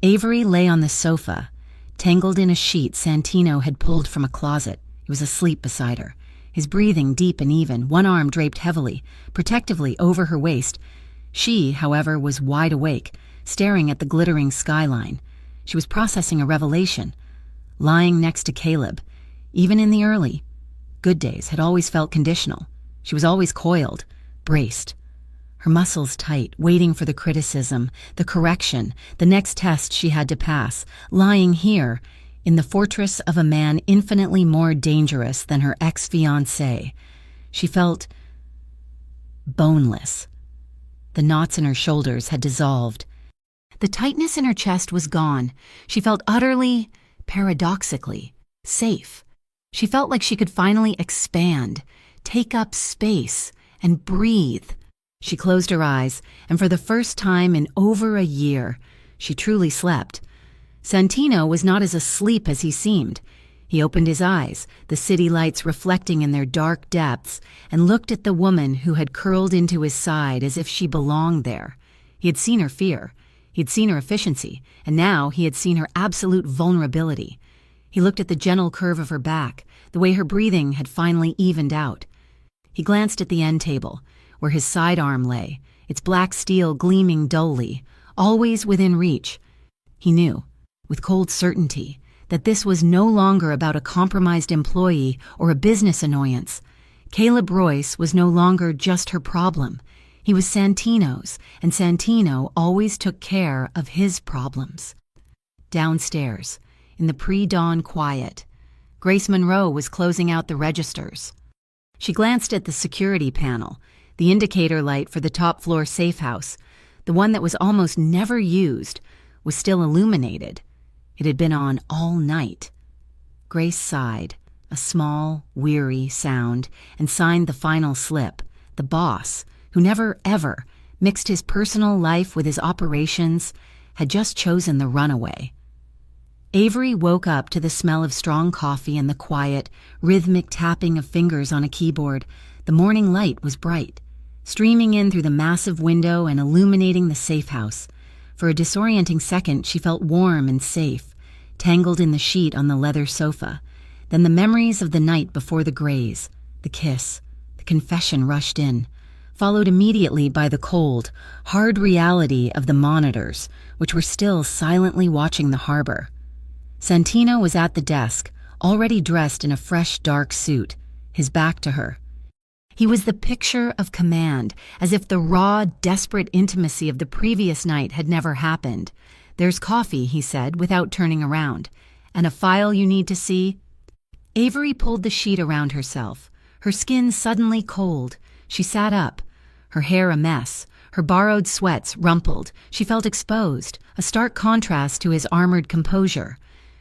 Avery lay on the sofa, tangled in a sheet Santino had pulled from a closet. He was asleep beside her, his breathing deep and even, one arm draped heavily, protectively over her waist. She, however, was wide awake, staring at the glittering skyline. She was processing a revelation. Lying next to Caleb, even in the early, good days had always felt conditional. She was always coiled, braced. Her muscles tight, waiting for the criticism, the correction, the next test she had to pass, lying here, in the fortress of a man infinitely more dangerous than her ex-fiancé. She felt boneless. The knots in her shoulders had dissolved. The tightness in her chest was gone. She felt utterly, paradoxically, safe. She felt like she could finally expand, take up space, and breathe. She closed her eyes, and for the first time in over a year, she truly slept. Santino was not as asleep as he seemed. He opened his eyes, the city lights reflecting in their dark depths, and looked at the woman who had curled into his side as if she belonged there. He had seen her fear. He had seen her efficiency, and now he had seen her absolute vulnerability. He looked at the gentle curve of her back, the way her breathing had finally evened out. He glanced at the end table, where his sidearm lay, its black steel gleaming dully, always within reach. He knew, with cold certainty, that this was no longer about a compromised employee or a business annoyance. Caleb Royce was no longer just her problem. He was Santino's, and Santino always took care of his problems. Downstairs, in the pre-dawn quiet, Grace Monroe was closing out the registers. She glanced at the security panel, the indicator light for the top-floor safe house. The one that was almost never used was still illuminated. It had been on all night. Grace sighed, a small, weary sound, and signed the final slip. The boss, who never, ever mixed his personal life with his operations, had just chosen the runaway. Avery woke up to the smell of strong coffee and the quiet, rhythmic tapping of fingers on a keyboard. The morning light was bright, streaming in through the massive window and illuminating the safe house. For a disorienting second, she felt warm and safe, tangled in the sheet on the leather sofa. Then the memories of the night before the graze, the kiss, the confession rushed in, followed immediately by the cold, hard reality of the monitors, which were still silently watching the harbor. Santino was at the desk, already dressed in a fresh, dark suit, his back to her. He was the picture of command, as if the raw, desperate intimacy of the previous night had never happened. "There's coffee," he said, without turning around. "And a file you need to see?" Avery pulled the sheet around herself, her skin suddenly cold. She sat up, her hair a mess, her borrowed sweats rumpled. She felt exposed, a stark contrast to his armored composure.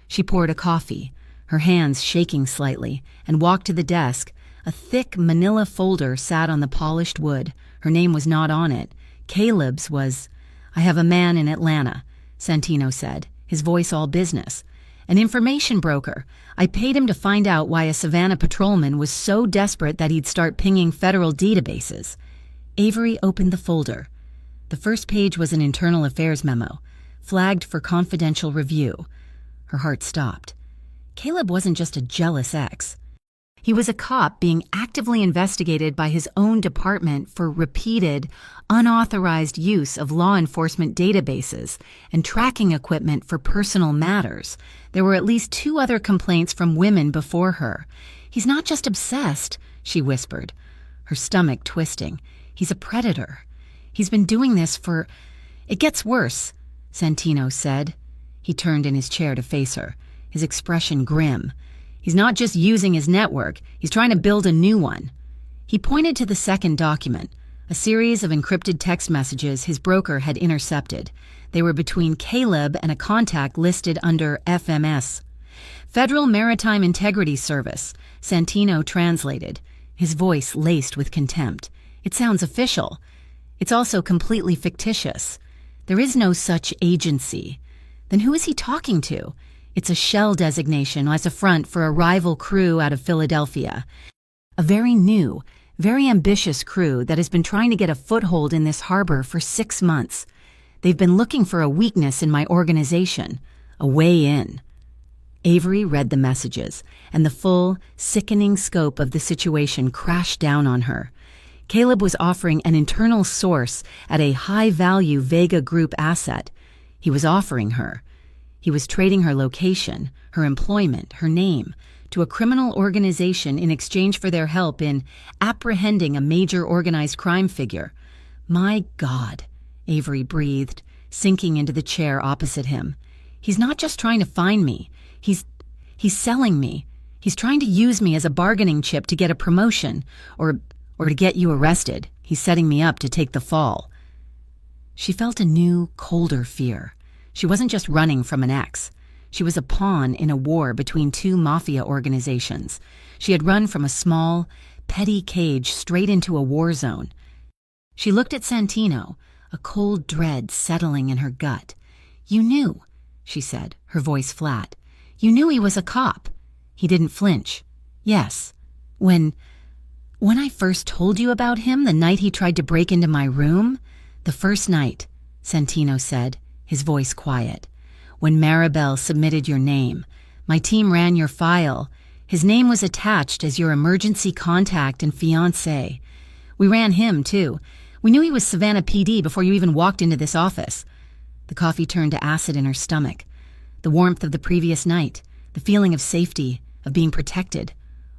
She poured a coffee, her hands shaking slightly, and walked to the desk. A thick manila folder sat on the polished wood. Her name was not on it. Caleb's was. "I have a man in Atlanta," Santino said, his voice all business. "An information broker. I paid him to find out why a Savannah patrolman was so desperate that he'd start pinging federal databases." Avery opened the folder. The first page was an internal affairs memo, flagged for confidential review. Her heart stopped. Caleb wasn't just a jealous ex. He was a cop being actively investigated by his own department for repeated, unauthorized use of law enforcement databases and tracking equipment for personal matters. There were at least 2 other complaints from women before her. He's not just obsessed, she whispered, her stomach twisting. He's a predator. He's been doing this for... It gets worse, Santino said. He turned in his chair to face her, his expression grim. He's not just using his network, he's trying to build a new one. He pointed to the second document, a series of encrypted text messages his broker had intercepted. They were between Caleb and a contact listed under FMS. Federal Maritime Integrity Service, Santino translated, his voice laced with contempt. It sounds official. It's also completely fictitious. There is no such agency. Then who is he talking to? It's a shell designation as a front for a rival crew out of Philadelphia. A very new, very ambitious crew that has been trying to get a foothold in this harbor for 6 months. They've been looking for a weakness in my organization, a way in. Avery read the messages, and the full, sickening scope of the situation crashed down on her. Caleb was offering an internal source at a high-value Vega Group asset. He was offering her. He was trading her location, her employment, her name, to a criminal organization in exchange for their help in apprehending a major organized crime figure. My God, Avery breathed, sinking into the chair opposite him. He's not just trying to find me. He's selling me. He's trying to use me as a bargaining chip to get a promotion, or to get you arrested. He's setting me up to take the fall. She felt a new, colder fear. She wasn't just running from an ex. She was a pawn in a war between two mafia organizations. She had run from a small, petty cage straight into a war zone. She looked at Santino, a cold dread settling in her gut. You knew, she said, her voice flat. You knew he was a cop. He didn't flinch. Yes. When I first told you about him the night he tried to break into my room, the first night, Santino said, his voice quiet. When Maribel submitted your name, my team ran your file. His name was attached as your emergency contact and fiancé. We ran him, too. We knew he was Savannah PD before you even walked into this office. The coffee turned to acid in her stomach. The warmth of the previous night, the feeling of safety, of being protected,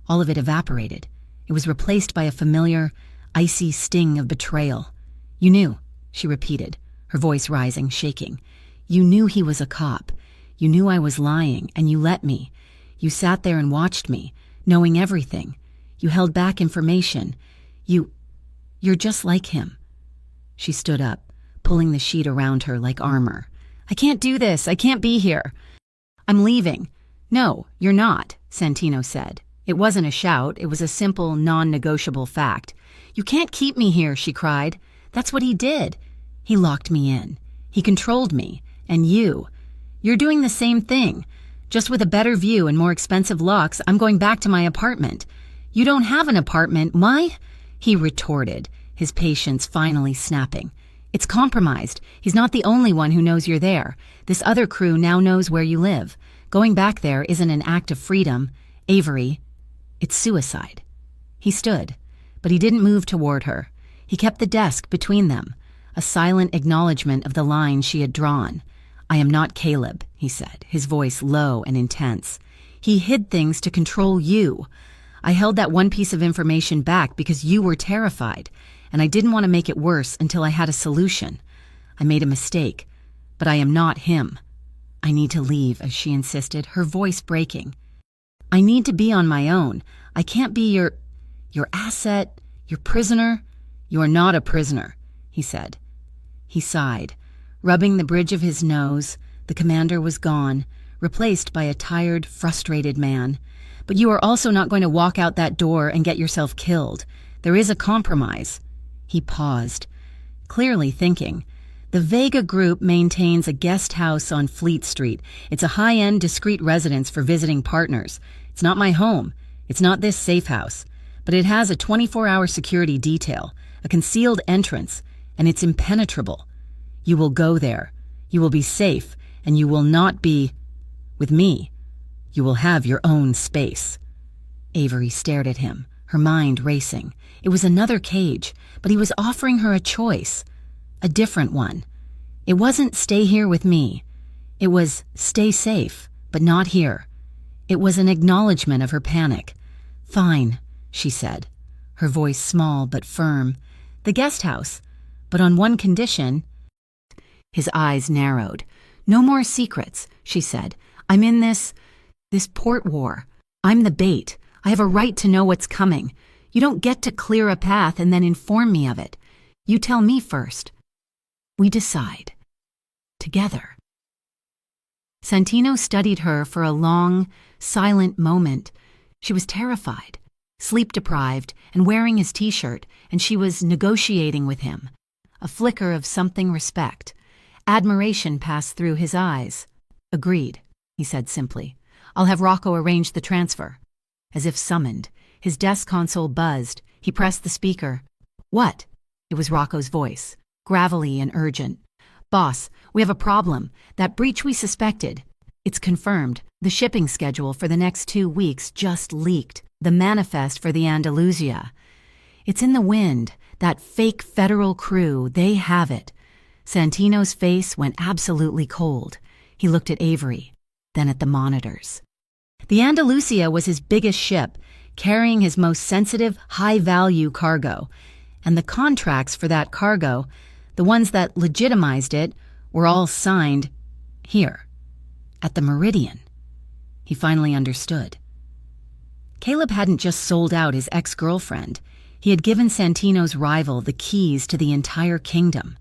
all of it evaporated. It was replaced by a familiar, icy sting of betrayal. You knew, she repeated, her voice rising, shaking. You knew he was a cop. You knew I was lying, and you let me. You sat there and watched me, knowing everything. You held back information. You're just like him. She stood up, pulling the sheet around her like armor. I can't do this. I can't be here. I'm leaving. No, you're not, Santino said. It wasn't a shout. It was a simple, non-negotiable fact. You can't keep me here, she cried. That's what he did. He locked me in. He controlled me. And you're doing the same thing. Just with a better view and more expensive locks, I'm going back to my apartment. You don't have an apartment, why? He retorted, his patience finally snapping. It's compromised. He's not the only one who knows you're there. This other crew now knows where you live. Going back there isn't an act of freedom. Avery, it's suicide. He stood, but he didn't move toward her. He kept the desk between them, a silent acknowledgement of the line she had drawn. I am not Caleb, he said, his voice low and intense. He hid things to control you. I held that one piece of information back because you were terrified, and I didn't want to make it worse until I had a solution. I made a mistake, but I am not him. I need to leave, as she insisted, her voice breaking. I need to be on my own. I can't be your asset, your prisoner. You are not a prisoner, he said. He sighed. Rubbing the bridge of his nose, the commander was gone, replaced by a tired, frustrated man. But you are also not going to walk out that door and get yourself killed. There is a compromise. He paused, clearly thinking. The Vega Group maintains a guest house on Fleet Street. It's a high-end, discreet residence for visiting partners. It's not my home. It's not this safe house. But it has a 24-hour security detail, a concealed entrance, and it's impenetrable. You will go there. You will be safe, and you will not be with me. You will have your own space. Avery stared at him, her mind racing. It was another cage, but he was offering her a choice, a different one. It wasn't stay here with me. It was stay safe, but not here. It was an acknowledgement of her panic. "Fine," she said, her voice small but firm. "The guest house, but on one condition." His eyes narrowed. "No more secrets," she said. "I'm in this port war. I'm the bait. I have a right to know what's coming. You don't get to clear a path and then inform me of it. You tell me first. We decide. Together." Santino studied her for a long, silent moment. She was terrified, sleep-deprived, and wearing his t-shirt, and she was negotiating with him. A flicker of something respect. Admiration passed through his eyes. "Agreed," he said simply. "I'll have Rocco arrange the transfer." As if summoned, his desk console buzzed. He pressed the speaker. "What?" It was Rocco's voice, gravelly and urgent. "Boss, we have a problem. That breach we suspected. It's confirmed. The shipping schedule for the next 2 weeks just leaked. The manifest for the Andalusia. It's in the wind. That fake federal crew, they have it." Santino's face went absolutely cold. He looked at Avery, then at the monitors. The Andalusia was his biggest ship, carrying his most sensitive, high-value cargo. And the contracts for that cargo, the ones that legitimized it, were all signed here, at the Meridian. He finally understood. Caleb hadn't just sold out his ex-girlfriend. He had given Santino's rival the keys to the entire kingdom.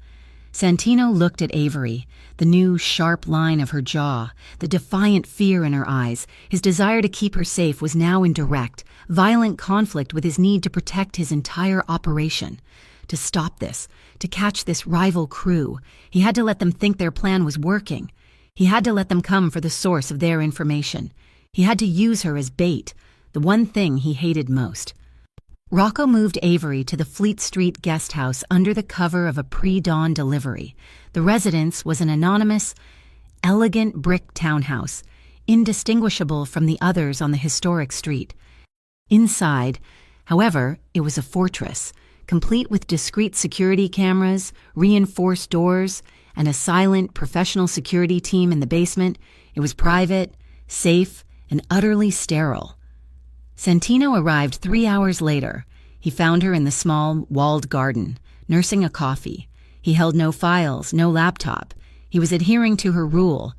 Santino looked at Avery, the new sharp line of her jaw, the defiant fear in her eyes. His desire to keep her safe was now in direct, violent conflict with his need to protect his entire operation. To stop this, to catch this rival crew, he had to let them think their plan was working. He had to let them come for the source of their information. He had to use her as bait, the one thing he hated most. Rocco moved Avery to the Fleet Street guest house under the cover of a pre-dawn delivery. The residence was an anonymous, elegant brick townhouse, indistinguishable from the others on the historic street. Inside, however, it was a fortress, complete with discreet security cameras, reinforced doors, and a silent, professional security team in the basement. It was private, safe, and utterly sterile. Santino arrived 3 hours later. He found her in the small, walled garden, nursing a coffee. He held no files, no laptop. He was adhering to her rule.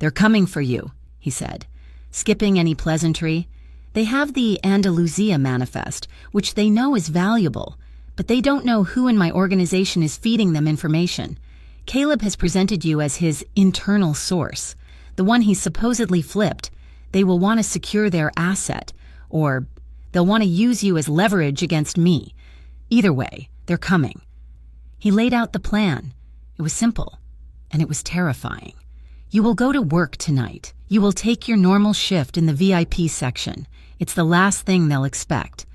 "They're coming for you," he said, skipping any pleasantry. "They have the Andalusia manifest, which they know is valuable, but they don't know who in my organization is feeding them information. Caleb has presented you as his internal source, the one he supposedly flipped. They will want to secure their asset, or they'll want to use you as leverage against me. Either way, they're coming." He laid out the plan. It was simple, and it was terrifying. "You will go to work tonight. You will take your normal shift in the VIP section. It's the last thing they'll expect.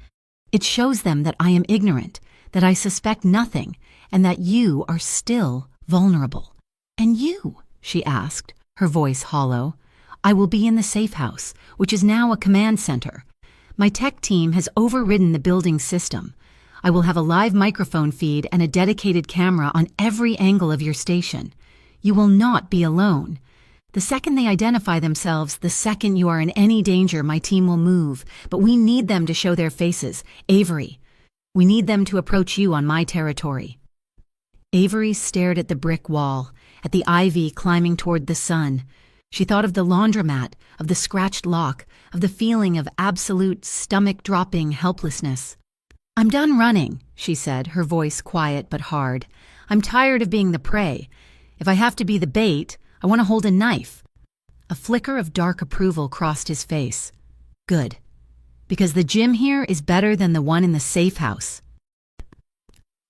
It shows them that I am ignorant, that I suspect nothing, and that you are still vulnerable." "And you?" she asked, her voice hollow. "I will be in the safe house, which is now a command center. My tech team has overridden the building system. I will have a live microphone feed and a dedicated camera on every angle of your station. You will not be alone. The second they identify themselves, the second you are in any danger, my team will move. But we need them to show their faces. Avery, we need them to approach you on my territory." Avery stared at the brick wall, at the ivy climbing toward the sun. She thought of the laundromat, of the scratched lock, of the feeling of absolute stomach-dropping helplessness. "I'm done running," she said, her voice quiet but hard. "I'm tired of being the prey. If I have to be the bait, I want to hold a knife." A flicker of dark approval crossed his face. "Good. Because the gym here is better than the one in the safe house."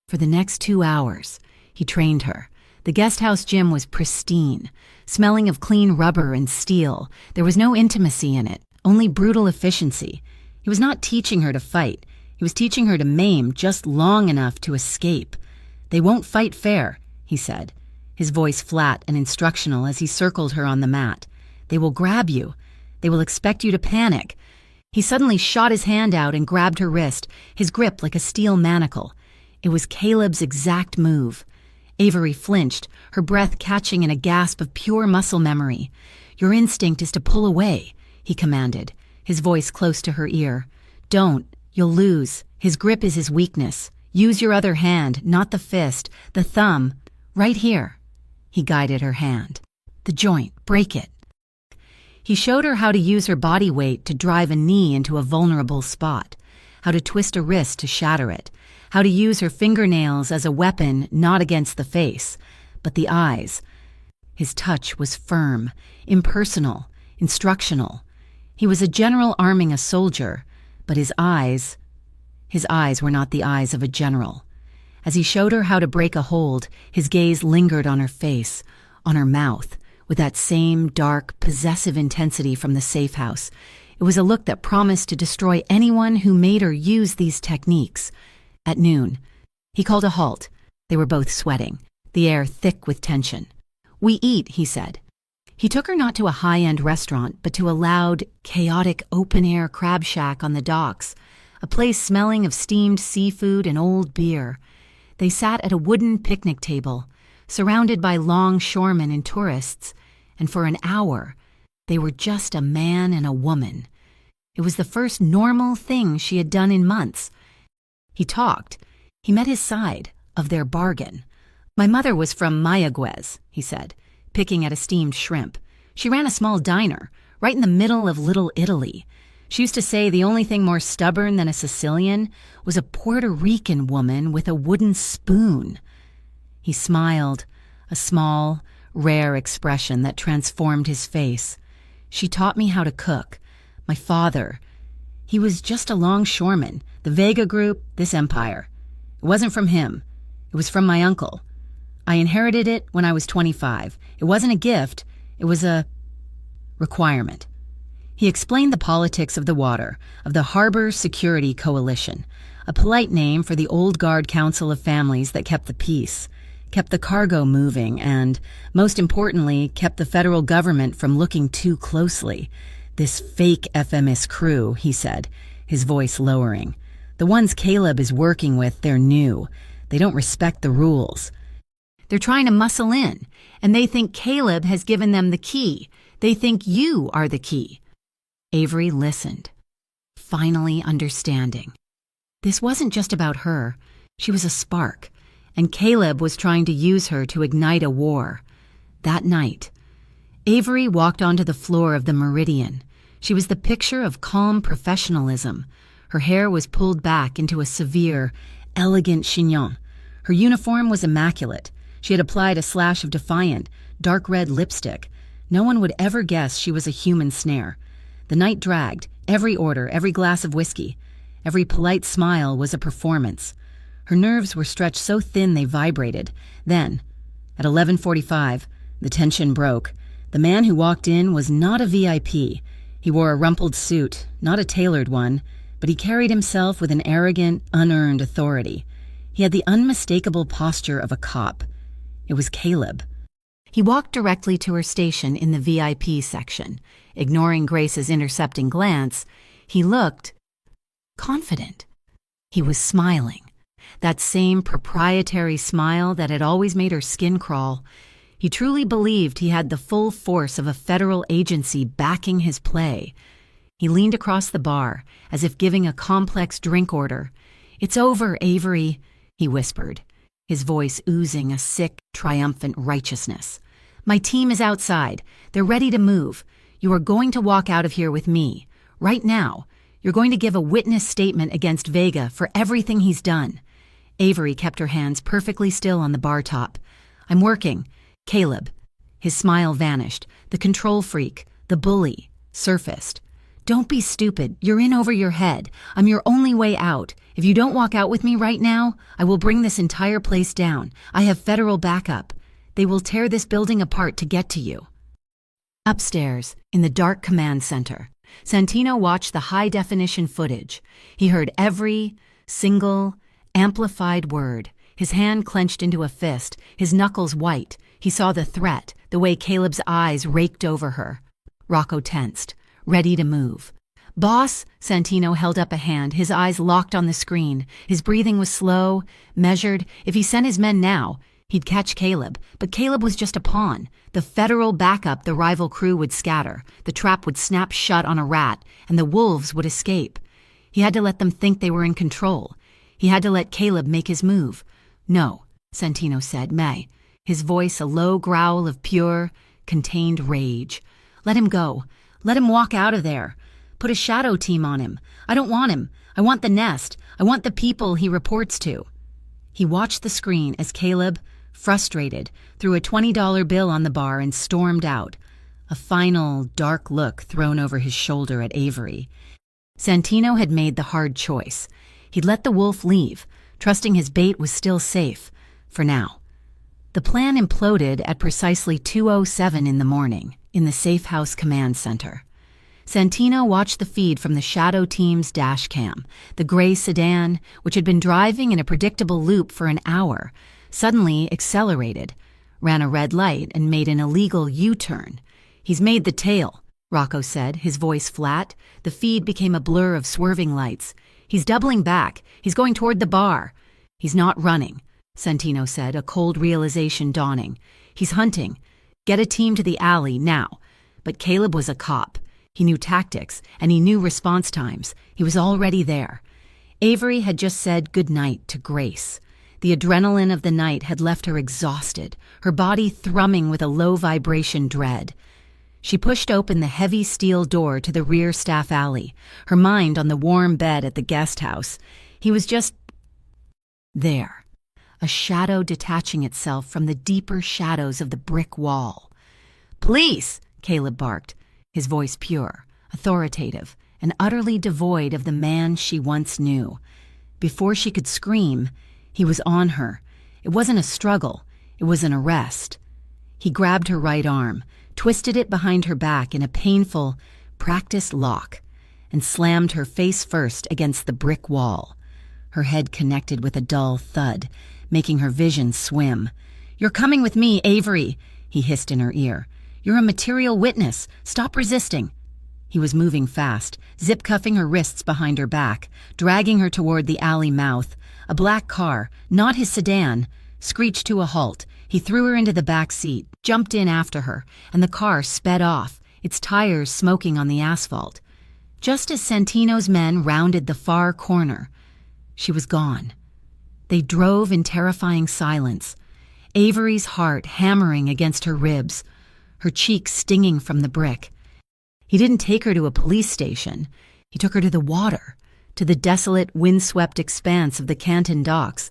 For the next 2 hours, he trained her. The guest house gym was pristine, smelling of clean rubber and steel. There was no intimacy in it, only brutal efficiency. He was not teaching her to fight. He was teaching her to maim just long enough to escape. "They won't fight fair," he said, his voice flat and instructional as he circled her on the mat. "They will grab you. They will expect you to panic." He suddenly shot his hand out and grabbed her wrist, his grip like a steel manacle. It was Caleb's exact move. Avery flinched, her breath catching in a gasp of pure muscle memory. "Your instinct is to pull away," he commanded, his voice close to her ear. Don't. You'll lose. His grip is his weakness. Use your other hand, not the fist, the thumb. Right here. He guided her hand. The joint. Break it. He showed her how to use her body weight to drive a knee into a vulnerable spot, how to twist a wrist to shatter it, how to use her fingernails as a weapon not against the face, but the eyes. His touch was firm, impersonal, instructional. He was a general arming a soldier, but his eyes were not the eyes of a general. As he showed her how to break a hold, his gaze lingered on her face, on her mouth, with that same dark, possessive intensity from the safe house. It was a look that promised to destroy anyone who made or used these techniques. At noon, he called a halt. They were both sweating, the air thick with tension. "We eat," he said. He took her not to a high-end restaurant, but to a loud, chaotic, open-air crab shack on the docks, a place smelling of steamed seafood and old beer. They sat at a wooden picnic table, surrounded by longshoremen and tourists, and for an hour, they were just a man and a woman. It was the first normal thing she had done in months. He talked. He met his side of their bargain. "My mother was from Mayagüez," he said, picking at a steamed shrimp. "She ran a small diner, right in the middle of Little Italy. She used to say the only thing more stubborn than a Sicilian was a Puerto Rican woman with a wooden spoon." He smiled, a small, rare expression that transformed his face. "She taught me how to cook. My father, he was just a longshoreman, the Vega Group, this empire. It wasn't from him. It was from my uncle. I inherited it when I was 25. It wasn't a gift. It was a requirement." He explained the politics of the water, of the Harbor Security Coalition, a polite name for the old guard council of families that kept the peace, kept the cargo moving, and, most importantly, kept the federal government from looking too closely. "This fake FMS crew," he said, his voice lowering. "The ones Caleb is working with, they're new. They don't respect the rules. They're trying to muscle in, and they think Caleb has given them the key. They think you are the key." Avery listened, finally understanding. This wasn't just about her. She was a spark, and Caleb was trying to use her to ignite a war. That night, Avery walked onto the floor of the Meridian. She was the picture of calm professionalism. Her hair was pulled back into a severe, elegant chignon. Her uniform was immaculate. She had applied a slash of defiant, dark red lipstick. No one would ever guess she was a human snare. The night dragged, every order, every glass of whiskey. Every polite smile was a performance. Her nerves were stretched so thin they vibrated. Then, at 11:45, the tension broke. The man who walked in was not a VIP. He wore a rumpled suit, not a tailored one, but he carried himself with an arrogant, unearned authority. He had the unmistakable posture of a cop. It was Caleb. He walked directly to her station in the VIP section. Ignoring Grace's intercepting glance, he looked confident. He was smiling. That same proprietary smile that had always made her skin crawl. He truly believed he had the full force of a federal agency backing his play. He leaned across the bar, as if giving a complex drink order. "It's over, Avery," he whispered, his voice oozing a sick, triumphant righteousness. "My team is outside. They're ready to move. You are going to walk out of here with me. Right now, you're going to give a witness statement against Vega for everything he's done." Avery kept her hands perfectly still on the bar top. "I'm working. Caleb." His smile vanished. The control freak, the bully, surfaced. "Don't be stupid. You're in over your head. I'm your only way out. If you don't walk out with me right now, I will bring this entire place down. I have federal backup. They will tear this building apart to get to you." Upstairs, in the dark command center, Santino watched the high-definition footage. He heard every single, amplified word. His hand clenched into a fist, his knuckles white. He saw the threat, the way Caleb's eyes raked over her. Rocco tensed, ready to move. "Boss," Santino held up a hand, his eyes locked on the screen. His breathing was slow, measured. If he sent his men now, he'd catch Caleb. But Caleb was just a pawn. The federal backup the rival crew would scatter. The trap would snap shut on a rat, and the wolves would escape. He had to let them think they were in control. He had to let Caleb make his move. "No," Santino said, his voice a low growl of pure, contained rage. "Let him go. Let him walk out of there. Put a shadow team on him. I don't want him. I want the nest. I want the people he reports to." He watched the screen as Caleb, frustrated, threw a $20 bill on the bar and stormed out, a final, dark look thrown over his shoulder at Avery. Santino had made the hard choice. He'd let the wolf leave, trusting his bait was still safe, for now. The plan imploded at precisely 2:07 in the morning, in the Safe House Command Center. Santino watched the feed from the Shadow Team's dash cam. The gray sedan, which had been driving in a predictable loop for an hour, suddenly accelerated, ran a red light, and made an illegal U-turn. "He's made the tail," Rocco said, his voice flat. The feed became a blur of swerving lights. "He's doubling back. He's going toward the bar." "He's not running," Santino said, a cold realization dawning. "He's hunting. Get a team to the alley, now." But Caleb was a cop. He knew tactics, and he knew response times. He was already there. Avery had just said goodnight to Grace. The adrenaline of the night had left her exhausted, her body thrumming with a low-vibration dread. She pushed open the heavy steel door to the rear staff alley, her mind on the warm bed at the guest house. He was just there, a shadow detaching itself from the deeper shadows of the brick wall. "Police!" Caleb barked, his voice pure, authoritative, and utterly devoid of the man she once knew. Before she could scream, he was on her. It wasn't a struggle, it was an arrest. He grabbed her right arm, twisted it behind her back in a painful, practiced lock, and slammed her face first against the brick wall. Her head connected with a dull thud, making her vision swim. "You're coming with me, Avery," he hissed in her ear. "You're a material witness. Stop resisting." He was moving fast, zip-cuffing her wrists behind her back, dragging her toward the alley mouth. A black car, not his sedan, screeched to a halt. He threw her into the back seat, jumped in after her, and the car sped off, its tires smoking on the asphalt. Just as Santino's men rounded the far corner, she was gone. They drove in terrifying silence, Avery's heart hammering against her ribs, her cheeks stinging from the brick. He didn't take her to a police station. He took her to the water, to the desolate, windswept expanse of the Canton docks.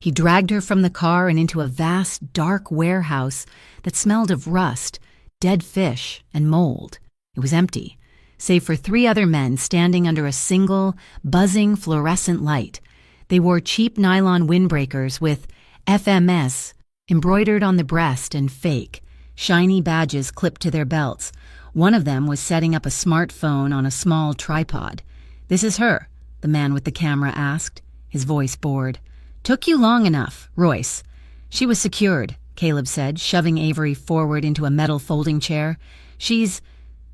He dragged her from the car and into a vast, dark warehouse that smelled of rust, dead fish, and mold. It was empty, save for 3 other men standing under a single, buzzing fluorescent light. They wore cheap nylon windbreakers with FMS embroidered on the breast and fake, shiny badges clipped to their belts. One of them was setting up a smartphone on a small tripod. "This is her," the man with the camera asked, his voice bored. "Took you long enough, Royce." "She was secured," Caleb said, shoving Avery forward into a metal folding chair. "She's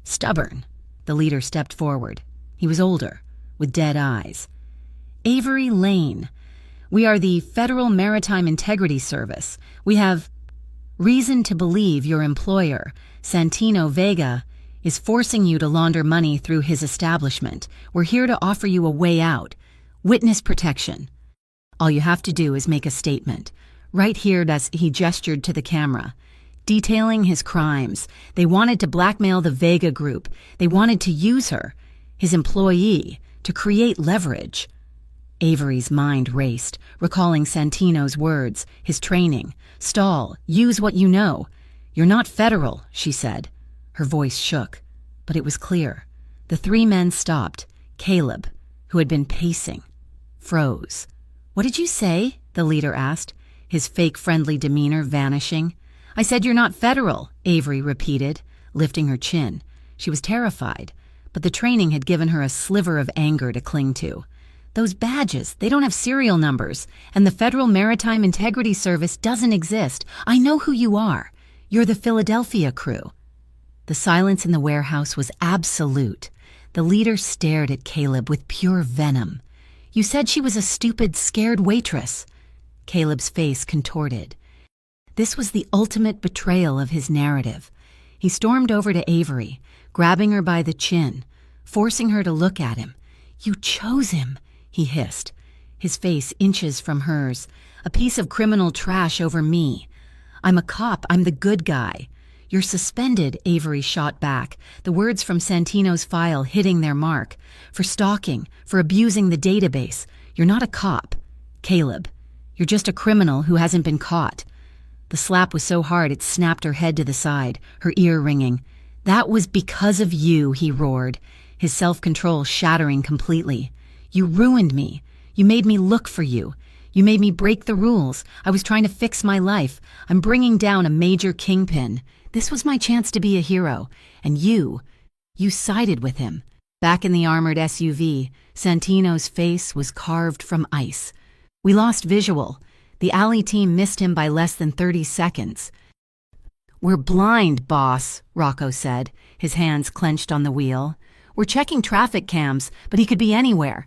stubborn." The leader stepped forward. He was older, with dead eyes. "Avery Lane. We are the Federal Maritime Integrity Service. We have reason to believe your employer, Santino Vega, is forcing you to launder money through his establishment. We're here to offer you a way out. Witness protection. All you have to do is make a statement. Right here," as he gestured to the camera, detailing his crimes. They wanted to blackmail the Vega group. They wanted to use her, his employee, to create leverage. Avery's mind raced, recalling Santino's words, his training. "Stall, use what you know." "You're not federal," she said. Her voice shook, but it was clear. The 3 men stopped. Caleb, who had been pacing, froze. "What did you say?" the leader asked, his fake friendly demeanor vanishing. "I said you're not federal," Avery repeated, lifting her chin. She was terrified, but the training had given her a sliver of anger to cling to. "Those badges, they don't have serial numbers, and the Federal Maritime Integrity Service doesn't exist. I know who you are. You're the Philadelphia crew." The silence in the warehouse was absolute. The leader stared at Caleb with pure venom. "You said she was a stupid, scared waitress." Caleb's face contorted. This was the ultimate betrayal of his narrative. He stormed over to Avery, grabbing her by the chin, forcing her to look at him. "You chose him," he hissed, his face inches from hers. "A piece of criminal trash over me. I'm a cop. I'm the good guy." "You're suspended," Avery shot back, the words from Santino's file hitting their mark. "For stalking, for abusing the database. You're not a cop. Caleb, you're just a criminal who hasn't been caught." The slap was so hard it snapped her head to the side, her ear ringing. "That was because of you," he roared, his self-control shattering completely. "You ruined me. You made me look for you. You made me break the rules. I was trying to fix my life. I'm bringing down a major kingpin. This was my chance to be a hero. And you sided with him." Back in the armored SUV, Santino's face was carved from ice. "We lost visual. The alley team missed him by less than 30 seconds. "We're blind, boss," Rocco said, his hands clenched on the wheel. "We're checking traffic cams, but he could be anywhere."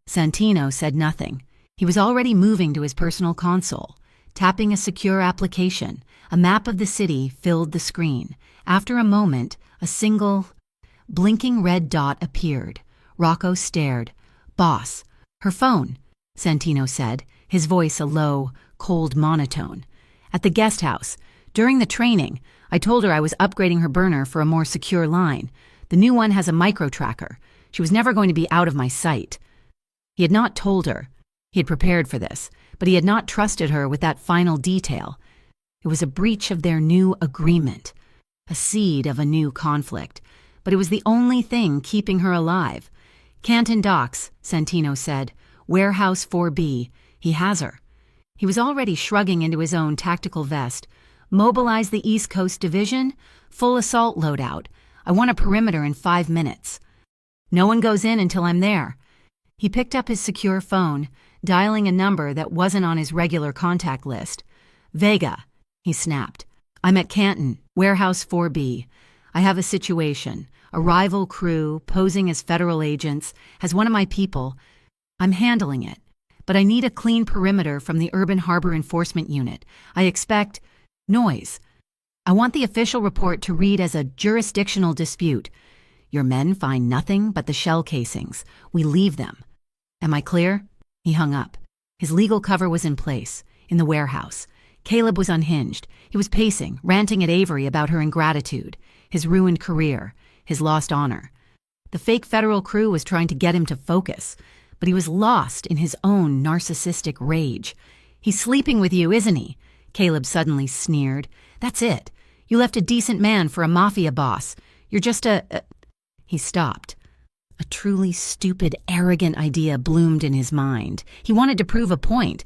Santino said nothing. He was already moving to his personal console, tapping a secure application. A map of the city filled the screen. After a moment, a single, blinking red dot appeared. Rocco stared. "Boss, her phone," Santino said, his voice a low, cold monotone. "At the guest house. During the training, I told her I was upgrading her burner for a more secure line. The new one has a micro-tracker. She was never going to be out of my sight." He had not told her. He had prepared for this, but he had not trusted her with that final detail. It was a breach of their new agreement, a seed of a new conflict, but it was the only thing keeping her alive. "Canton Docks," Santino said. "Warehouse 4B. He has her." He was already shrugging into his own tactical vest. "Mobilize the East Coast Division. Full assault loadout. I want a perimeter in 5 minutes. No one goes in until I'm there." He picked up his secure phone, dialing a number that wasn't on his regular contact list. "Vega," he snapped. "I'm at Canton, Warehouse 4B. I have a situation. A rival crew, posing as federal agents, has one of my people. I'm handling it, but I need a clean perimeter from the Urban Harbor Enforcement Unit. I expect noise. I want the official report to read as a jurisdictional dispute. Your men find nothing but the shell casings. We leave them. Am I clear?" He hung up. His legal cover was in place, in the warehouse. Caleb was unhinged. He was pacing, ranting at Avery about her ingratitude, his ruined career, his lost honor. The fake federal crew was trying to get him to focus, but he was lost in his own narcissistic rage. "He's sleeping with you, isn't he?" Caleb suddenly sneered. "That's it. You left a decent man for a mafia boss. You're just a—" He stopped. A truly stupid, arrogant idea bloomed in his mind. He wanted to prove a point.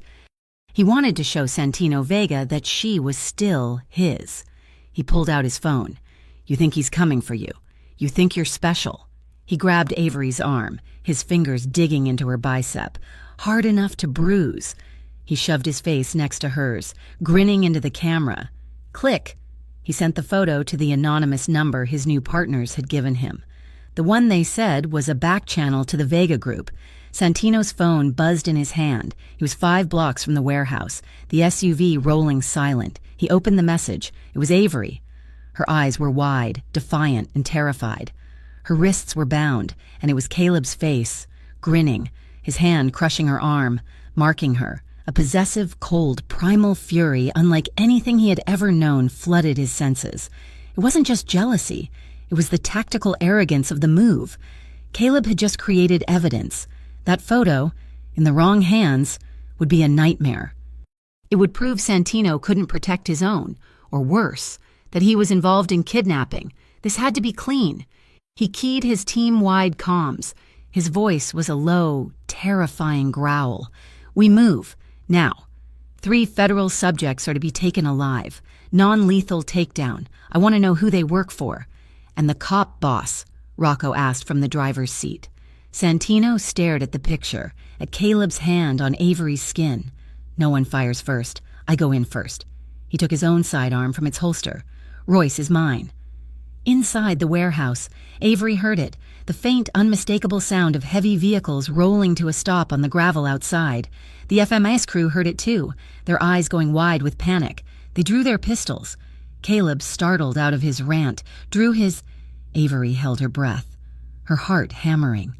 He wanted to show Santino Vega that she was still his. He pulled out his phone. "You think he's coming for you? You think you're special?" He grabbed Avery's arm, his fingers digging into her bicep, hard enough to bruise. He shoved his face next to hers, grinning into the camera. Click! He sent the photo to the anonymous number his new partners had given him. The one they said was a back channel to the Vega group. Santino's phone buzzed in his hand. He was 5 blocks from the warehouse, the SUV rolling silent. He opened the message. It was Avery. Her eyes were wide, defiant, and terrified. Her wrists were bound, and it was Caleb's face, grinning, his hand crushing her arm, marking her. A possessive, cold, primal fury unlike anything he had ever known flooded his senses. It wasn't just jealousy. It was the tactical arrogance of the move. Caleb had just created evidence. That photo, in the wrong hands, would be a nightmare. It would prove Santino couldn't protect his own, or worse, that he was involved in kidnapping. This had to be clean. He keyed his team-wide comms. His voice was a low, terrifying growl. "We move. Now. 3 federal subjects are to be taken alive. Non-lethal takedown. I want to know who they work for." "And the cop boss?" Rocco asked from the driver's seat. Santino stared at the picture, at Caleb's hand on Avery's skin. "No one fires first. I go in first." He took his own sidearm from its holster. "Royce is mine." Inside the warehouse, Avery heard it, the faint, unmistakable sound of heavy vehicles rolling to a stop on the gravel outside. The FMS crew heard it too, their eyes going wide with panic. They drew their pistols. Caleb, startled out of his rant, drew his... Avery held her breath, her heart hammering.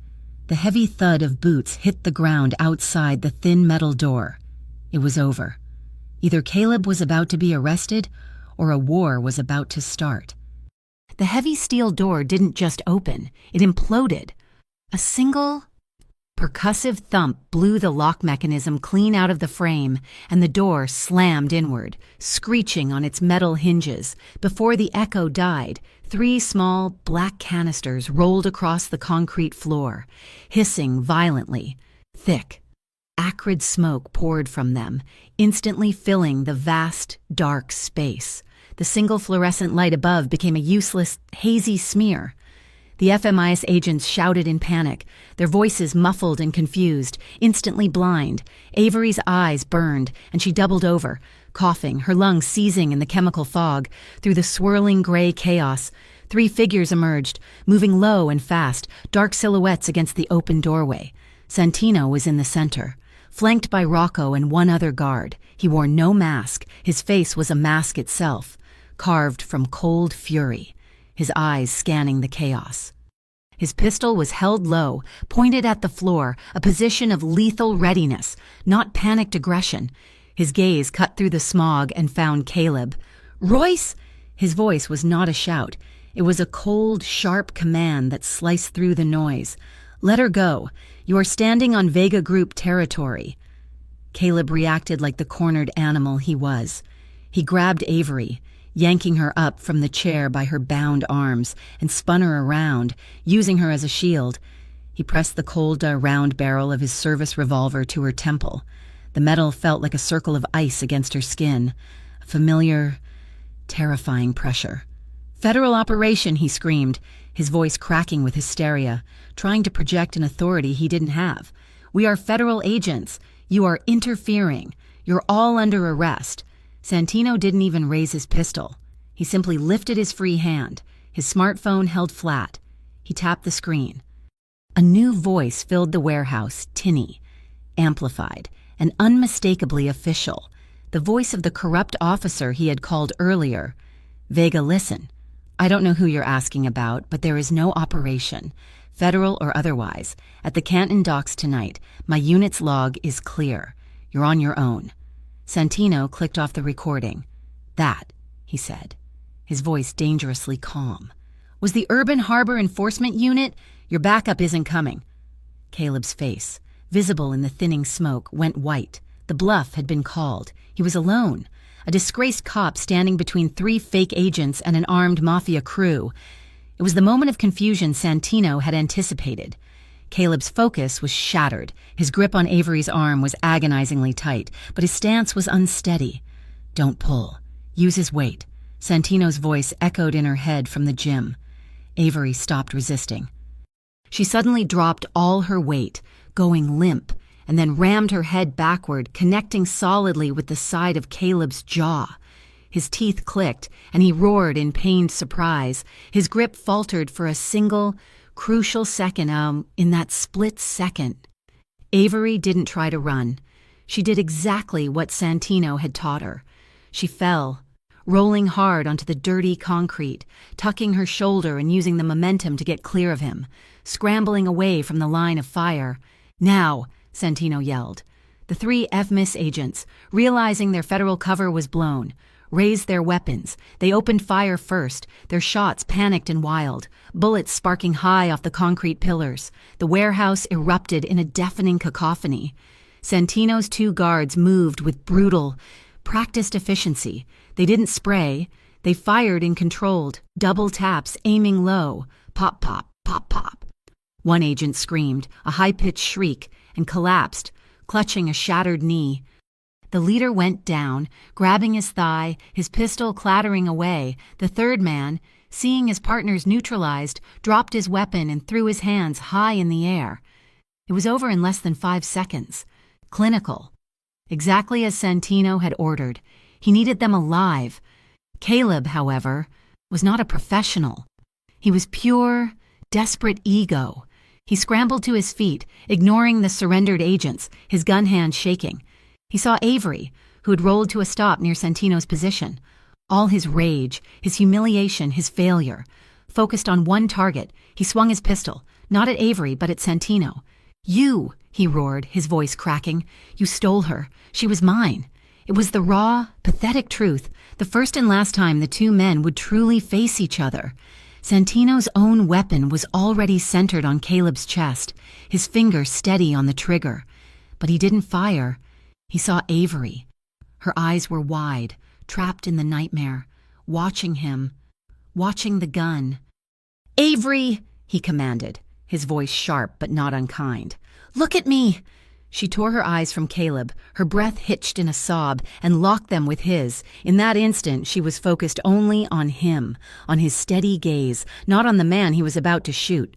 The heavy thud of boots hit the ground outside the thin metal door. It was over. Either Caleb was about to be arrested, or a war was about to start. The heavy steel door didn't just open, it imploded. A single, percussive thump blew the lock mechanism clean out of the frame, and the door slammed inward, screeching on its metal hinges. Before the echo died, 3 small, black canisters rolled across the concrete floor, hissing violently. Thick, acrid smoke poured from them, instantly filling the vast, dark space. The single fluorescent light above became a useless, hazy smear. The FMIS agents shouted in panic, their voices muffled and confused, instantly blind. Avery's eyes burned, and she doubled over, coughing, her lungs seizing in the chemical fog. Through the swirling gray chaos, 3 figures emerged, moving low and fast, dark silhouettes against the open doorway. Santino was in the center, flanked by Rocco and 1 other guard. He wore no mask. His face was a mask itself, carved from cold fury, his eyes scanning the chaos. His pistol was held low, pointed at the floor, a position of lethal readiness, not panicked aggression. His gaze cut through the smog and found Caleb. "Royce!" His voice was not a shout. It was a cold, sharp command that sliced through the noise. "Let her go. You are standing on Vega Group territory." Caleb reacted like the cornered animal he was. He grabbed Avery, yanking her up from the chair by her bound arms, and spun her around, using her as a shield. He pressed the cold, round barrel of his service revolver to her temple. The metal felt like a circle of ice against her skin, a familiar, terrifying pressure. "Federal operation," he screamed, his voice cracking with hysteria, trying to project an authority he didn't have. "We are federal agents. You are interfering. You're all under arrest." Santino didn't even raise his pistol. He simply lifted his free hand, his smartphone held flat. He tapped the screen. A new voice filled the warehouse, tinny, amplified, and unmistakably official. The voice of the corrupt officer he had called earlier. "Vega, listen. I don't know who you're asking about, but there is no operation, federal or otherwise, at the Canton docks tonight. My unit's log is clear. You're on your own." Santino clicked off the recording. "That," he said, his voice dangerously calm, "was the Urban Harbor Enforcement Unit. Your backup isn't coming." Caleb's face, visible in the thinning smoke, went white. The bluff had been called. He was alone, a disgraced cop standing between 3 fake agents and an armed mafia crew. It was the moment of confusion Santino had anticipated. Caleb's focus was shattered. His grip on Avery's arm was agonizingly tight, but his stance was unsteady. "Don't pull. Use his weight." Santino's voice echoed in her head from the gym. Avery stopped resisting. She suddenly dropped all her weight, going limp, and then rammed her head backward, connecting solidly with the side of Caleb's jaw. His teeth clicked, and he roared in pained surprise. His grip faltered for a single, crucial second. In that split second, Avery didn't try to run. She did exactly what Santino had taught her. She fell, rolling hard onto the dirty concrete, tucking her shoulder and using the momentum to get clear of him, scrambling away from the line of fire. "Now!" Santino yelled. The 3 FMIS agents, realizing their federal cover was blown, raised their weapons. They opened fire first, their shots panicked and wild, bullets sparking high off the concrete pillars. The warehouse erupted in a deafening cacophony. Santino's 2 guards moved with brutal, practiced efficiency. They didn't spray. They fired in controlled, double taps, aiming low. Pop, pop, pop, pop. One agent screamed, a high-pitched shriek, and collapsed, clutching a shattered knee. The leader went down, grabbing his thigh, his pistol clattering away. The 3rd man, seeing his partners neutralized, dropped his weapon and threw his hands high in the air. It was over in less than 5 seconds. Clinical. Exactly as Santino had ordered. He needed them alive. Caleb, however, was not a professional. He was pure, desperate ego. He scrambled to his feet, ignoring the surrendered agents, his gun hand shaking. He saw Avery, who had rolled to a stop near Santino's position. All his rage, his humiliation, his failure. Focused on one target, he swung his pistol, not at Avery, but at Santino. "You," he roared, his voice cracking. "You stole her. She was mine." It was the raw, pathetic truth, the first and last time the two men would truly face each other. Santino's own weapon was already centered on Caleb's chest, his finger steady on the trigger. But he didn't fire. He saw Avery. Her eyes were wide, trapped in the nightmare, watching him, watching the gun. "Avery!" he commanded, his voice sharp but not unkind. "Look at me!" She tore her eyes from Caleb, her breath hitched in a sob, and locked them with his. In that instant, she was focused only on him, on his steady gaze, not on the man he was about to shoot.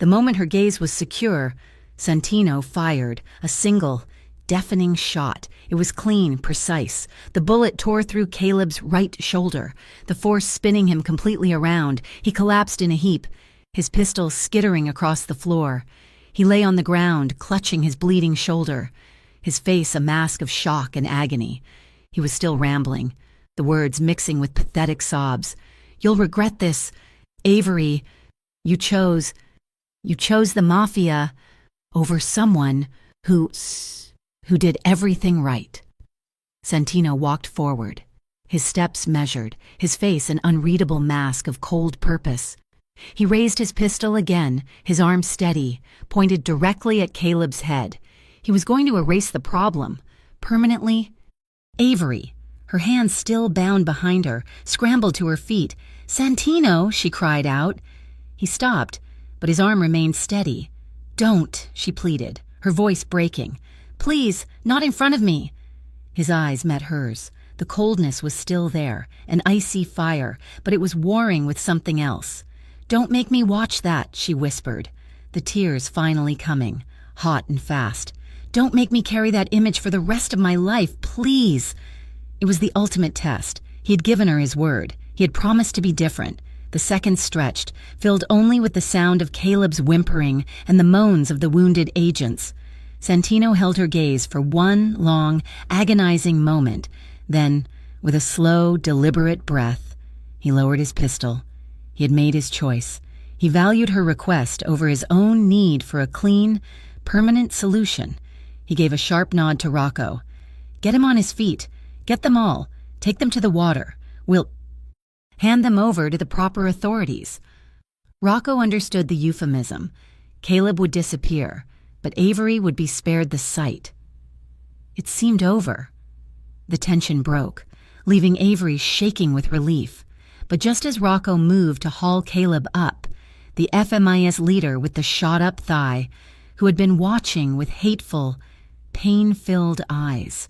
The moment her gaze was secure, Santino fired, a single, deafening shot. It was clean, precise. The bullet tore through Caleb's right shoulder, the force spinning him completely around. He collapsed in a heap, his pistol skittering across the floor. He lay on the ground, clutching his bleeding shoulder, his face a mask of shock and agony. He was still rambling, the words mixing with pathetic sobs. "You'll regret this. Avery, you chose the Mafia over someone who did everything right." Santino walked forward, his steps measured, his face an unreadable mask of cold purpose. He raised his pistol again, his arm steady, pointed directly at Caleb's head. He was going to erase the problem, permanently. Avery, her hands still bound behind her, scrambled to her feet. "Santino!" she cried out. He stopped, but his arm remained steady. "Don't," she pleaded, her voice breaking. "Please, not in front of me." His eyes met hers. The coldness was still there, an icy fire, but it was warring with something else. "Don't make me watch that," she whispered, the tears finally coming, hot and fast. "Don't make me carry that image for the rest of my life, please." It was the ultimate test. He had given her his word. He had promised to be different. The seconds stretched, filled only with the sound of Caleb's whimpering and the moans of the wounded agents. Santino held her gaze for one long, agonizing moment. Then, with a slow, deliberate breath, he lowered his pistol. He had made his choice. He valued her request over his own need for a clean, permanent solution. He gave a sharp nod to Rocco. "Get him on his feet. Get them all. Take them to the water. We'll hand them over to the proper authorities." Rocco understood the euphemism. Caleb would disappear, but Avery would be spared the sight. It seemed over. The tension broke, leaving Avery shaking with relief. But just as Rocco moved to haul Caleb up, the FMIS leader with the shot-up thigh, who had been watching with hateful, pain-filled eyes,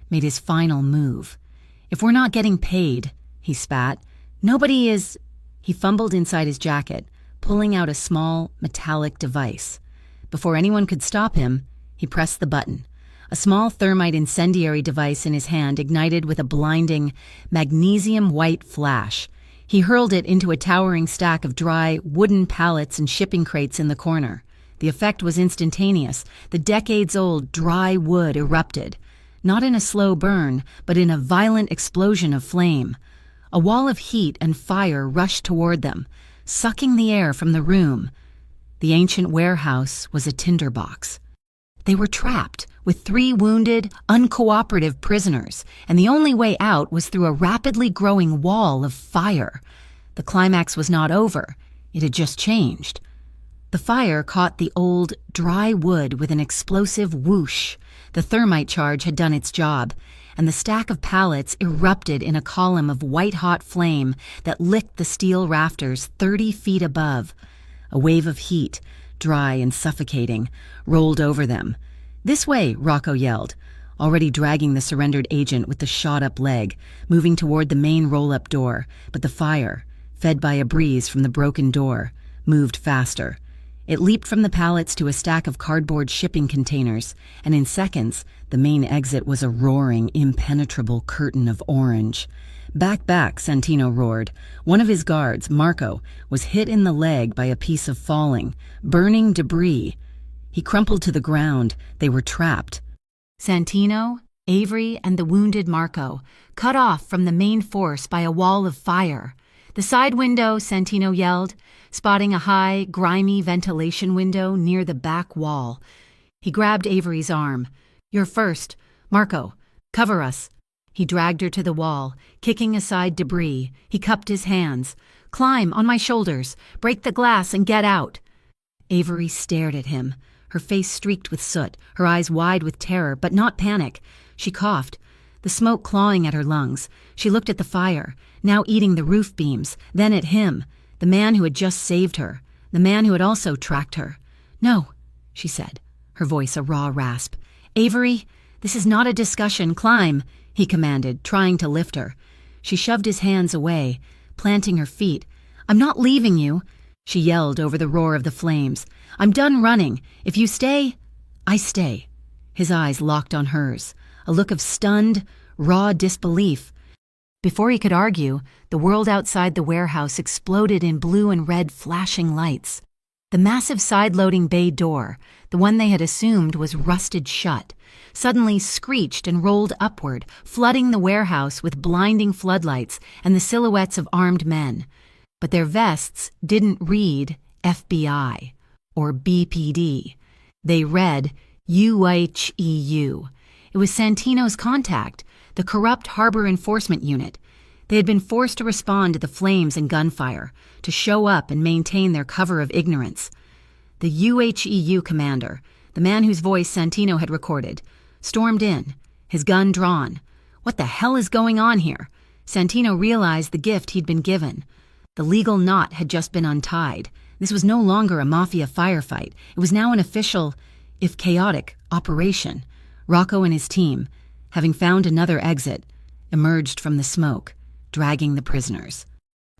made his final move. "If we're not getting paid," he spat, "nobody is—" He fumbled inside his jacket, pulling out a small, metallic device. Before anyone could stop him, he pressed the button. A small thermite incendiary device in his hand ignited with a blinding, magnesium-white flash. He hurled it into a towering stack of dry, wooden pallets and shipping crates in the corner. The effect was instantaneous. The decades-old dry wood erupted, not in a slow burn, but in a violent explosion of flame. A wall of heat and fire rushed toward them, sucking the air from the room. The ancient warehouse was a tinderbox. They were trapped, with 3 wounded, uncooperative prisoners, and the only way out was through a rapidly growing wall of fire. The climax was not over. It had just changed. The fire caught the old, dry wood with an explosive whoosh. The thermite charge had done its job, and the stack of pallets erupted in a column of white-hot flame that licked the steel rafters 30 feet above. A wave of heat, dry and suffocating, rolled over them. "This way," Rocco yelled, already dragging the surrendered agent with the shot-up leg, moving toward the main roll-up door, but the fire, fed by a breeze from the broken door, moved faster. It leaped from the pallets to a stack of cardboard shipping containers, and in seconds, the main exit was a roaring, impenetrable curtain of orange. "Back, back," Santino roared. One of his guards, Marco, was hit in the leg by a piece of falling, burning debris. He crumpled to the ground. They were trapped. Santino, Avery, and the wounded Marco, cut off from the main force by a wall of fire. The side window, Santino yelled, spotting a high, grimy ventilation window near the back wall. He grabbed Avery's arm. You're first. Marco, cover us. He dragged her to the wall, kicking aside debris. He cupped his hands. Climb on my shoulders, break the glass and get out. Avery stared at him, her face streaked with soot, her eyes wide with terror, but not panic. She coughed, the smoke clawing at her lungs. She looked at the fire, now eating the roof beams, then at him, the man who had just saved her, the man who had also tracked her. No, she said, her voice a raw rasp. Avery, this is not a discussion. Climb, he commanded, trying to lift her. She shoved his hands away, planting her feet. I'm not leaving you, she yelled over the roar of the flames. I'm done running. If you stay, I stay. His eyes locked on hers, a look of stunned, raw disbelief. Before he could argue, the world outside the warehouse exploded in blue and red flashing lights. The massive side-loading bay door, the one they had assumed was rusted shut, suddenly screeched and rolled upward, flooding the warehouse with blinding floodlights and the silhouettes of armed men. But their vests didn't read FBI or BPD. They read UHEU. It was Santino's contact, the corrupt harbor enforcement unit. They had been forced to respond to the flames and gunfire, to show up and maintain their cover of ignorance. The UHEU commander, the man whose voice Santino had recorded, stormed in, his gun drawn. What the hell is going on here? Santino realized the gift he'd been given. The legal knot had just been untied. This was no longer a mafia firefight. It was now an official, if chaotic, operation. Rocco and his team, having found another exit, emerged from the smoke, dragging the prisoners.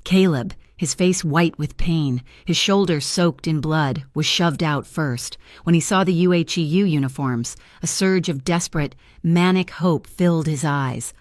Caleb, his face white with pain, his shoulders soaked in blood, was shoved out first. When he saw the UHEU uniforms, a surge of desperate, manic hope filled his eyes.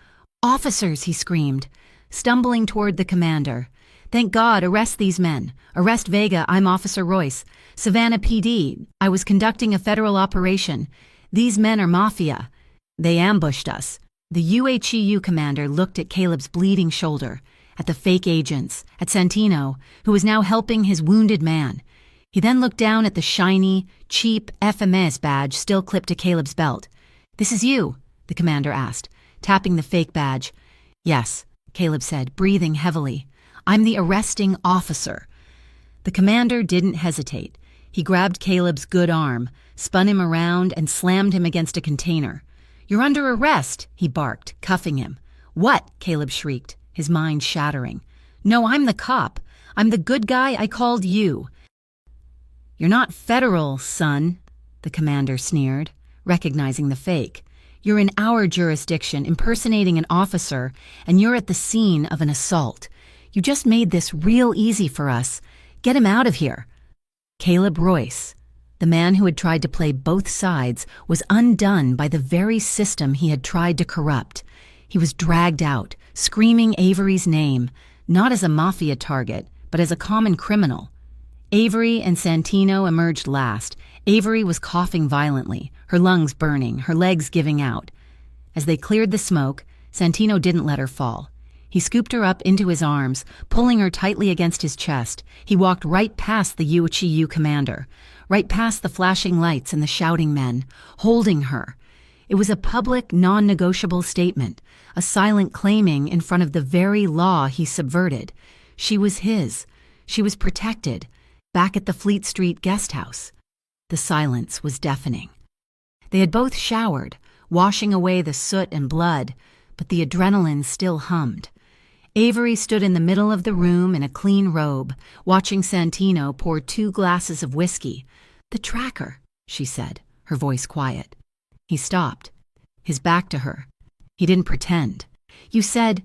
Officers, he screamed, stumbling toward the commander. Thank God, arrest these men. Arrest Vega, I'm Officer Royce. Savannah PD, I was conducting a federal operation. These men are mafia. They ambushed us. The UHEU commander looked at Caleb's bleeding shoulder, at the fake agents, at Santino, who was now helping his wounded man. He then looked down at the shiny, cheap FMS badge still clipped to Caleb's belt. This is you, the commander asked, tapping the fake badge. Yes, Caleb said, breathing heavily. I'm the arresting officer. The commander didn't hesitate. He grabbed Caleb's good arm, spun him around, and slammed him against a container. You're under arrest, he barked, cuffing him. What? Caleb shrieked, his mind shattering. No, I'm the cop. I'm the good guy I called you. You're not federal, son, the commander sneered, recognizing the fake. You're in our jurisdiction impersonating an officer, and you're at the scene of an assault. You just made this real easy for us. Get him out of here. Caleb Royce, the man who had tried to play both sides, was undone by the very system he had tried to corrupt. He was dragged out, screaming Avery's name, not as a mafia target, but as a common criminal. Avery and Santino emerged last. Avery was coughing violently, her lungs burning, her legs giving out. As they cleared the smoke, Santino didn't let her fall. He scooped her up into his arms, pulling her tightly against his chest. He walked right past the UHEU commander, right past the flashing lights and the shouting men, holding her. It was a public, non-negotiable statement, a silent claiming in front of the very law he subverted. She was his. She was protected, back at the Fleet Street guest house. The silence was deafening. They had both showered, washing away the soot and blood, but the adrenaline still hummed. Avery stood in the middle of the room in a clean robe, watching Santino pour 2 glasses of whiskey. The tracker, she said, her voice quiet. He stopped, his back to her. He didn't pretend. You said,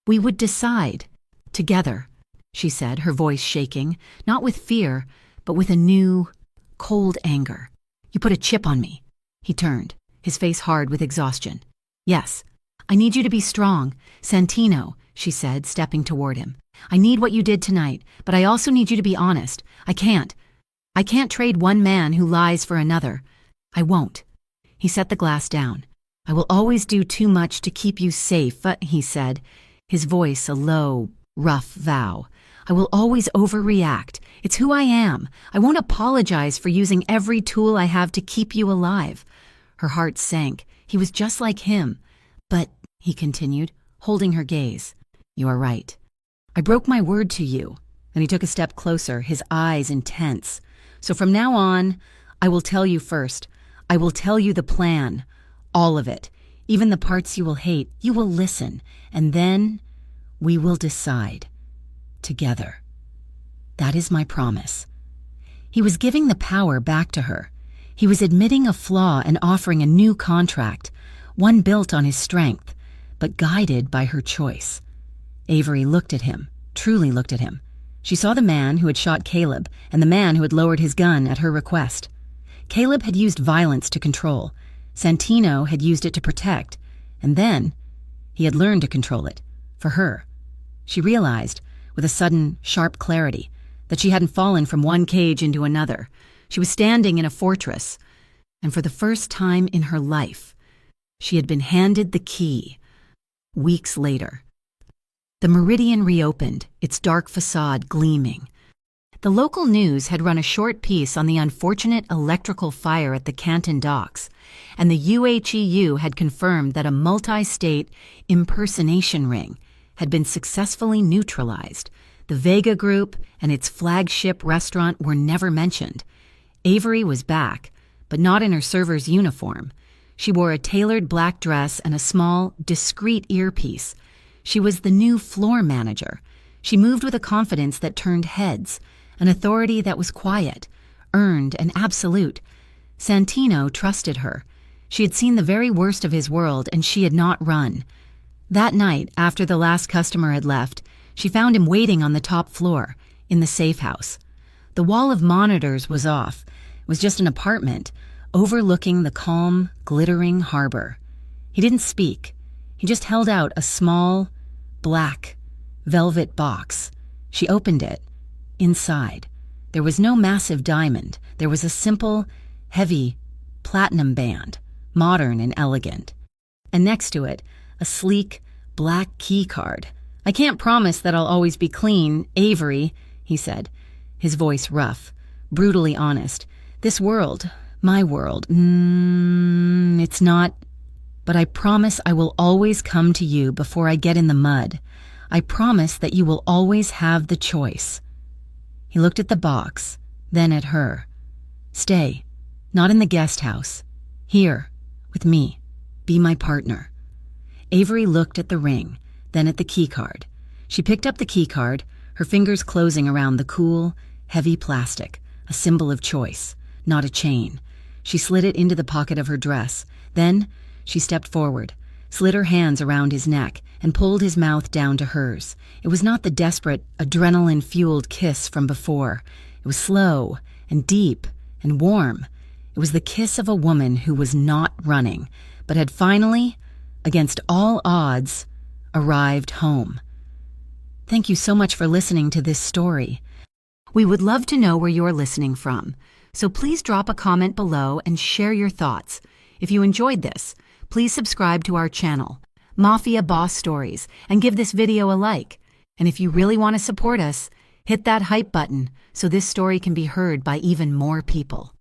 we would decide, together, she said, her voice shaking, not with fear, but with a new, cold anger. You put a chip on me. He turned, his face hard with exhaustion. Yes, I need you to be strong. Santino, she said, stepping toward him. I need what you did tonight, but I also need you to be honest. I can't trade one man who lies for another. I won't. He set the glass down. I will always do too much to keep you safe, he said, his voice a low, rough vow. I will always overreact. It's who I am. I won't apologize for using every tool I have to keep you alive. Her heart sank. He was just like him. But, he continued, holding her gaze, you are right. I broke my word to you. And he took a step closer, his eyes intense. So from now on, I will tell you first. I will tell you the plan. All of it. Even the parts you will hate. You will listen. And then we will decide. Together. That is my promise. He was giving the power back to her. He was admitting a flaw and offering a new contract, one built on his strength, but guided by her choice. Avery looked at him, truly looked at him. She saw the man who had shot Caleb and the man who had lowered his gun at her request. Caleb had used violence to control. Santino had used it to protect. And then, he had learned to control it, for her. She realized, with a sudden, sharp clarity, that she hadn't fallen from one cage into another. She was standing in a fortress, and for the first time in her life, she had been handed the key. Weeks later, the Meridian reopened, its dark facade gleaming. The local news had run a short piece on the unfortunate electrical fire at the Canton docks, and the UHEU had confirmed that a multi-state impersonation ring had been successfully neutralized. The Vega Group and its flagship restaurant were never mentioned. Avery was back, but not in her server's uniform. She wore a tailored black dress and a small, discreet earpiece. She was the new floor manager. She moved with a confidence that turned heads, an authority that was quiet, earned, and absolute. Santino trusted her. She had seen the very worst of his world, and she had not run. That night, after the last customer had left, she found him waiting on the top floor, in the safe house. The wall of monitors was off. It was just an apartment, overlooking the calm, glittering harbor. He didn't speak. He just held out a small, black, velvet box. She opened it. Inside, there was no massive diamond. There was a simple, heavy, platinum band, modern and elegant. And next to it, a sleek, black key card. I can't promise that I'll always be clean, Avery, he said, his voice rough, brutally honest. This world, my world, it's not. But I promise I will always come to you before I get in the mud. I promise that you will always have the choice. He looked at the box, then at her. Stay, not in the guest house. Here, with me. Be my partner. Avery looked at the ring, then at the keycard. She picked up the keycard, her fingers closing around the cool, heavy plastic, a symbol of choice, not a chain. She slid it into the pocket of her dress. Then, she stepped forward, slid her hands around his neck, and pulled his mouth down to hers. It was not the desperate, adrenaline-fueled kiss from before. It was slow and deep and warm. It was the kiss of a woman who was not running, but had finally, against all odds, arrived home. Thank you so much for listening to this story. We would love to know where you're listening from, so please drop a comment below and share your thoughts. If you enjoyed this, please subscribe to our channel, Mafia Boss Stories, and give this video a like. And if you really want to support us, hit that hype button so this story can be heard by even more people.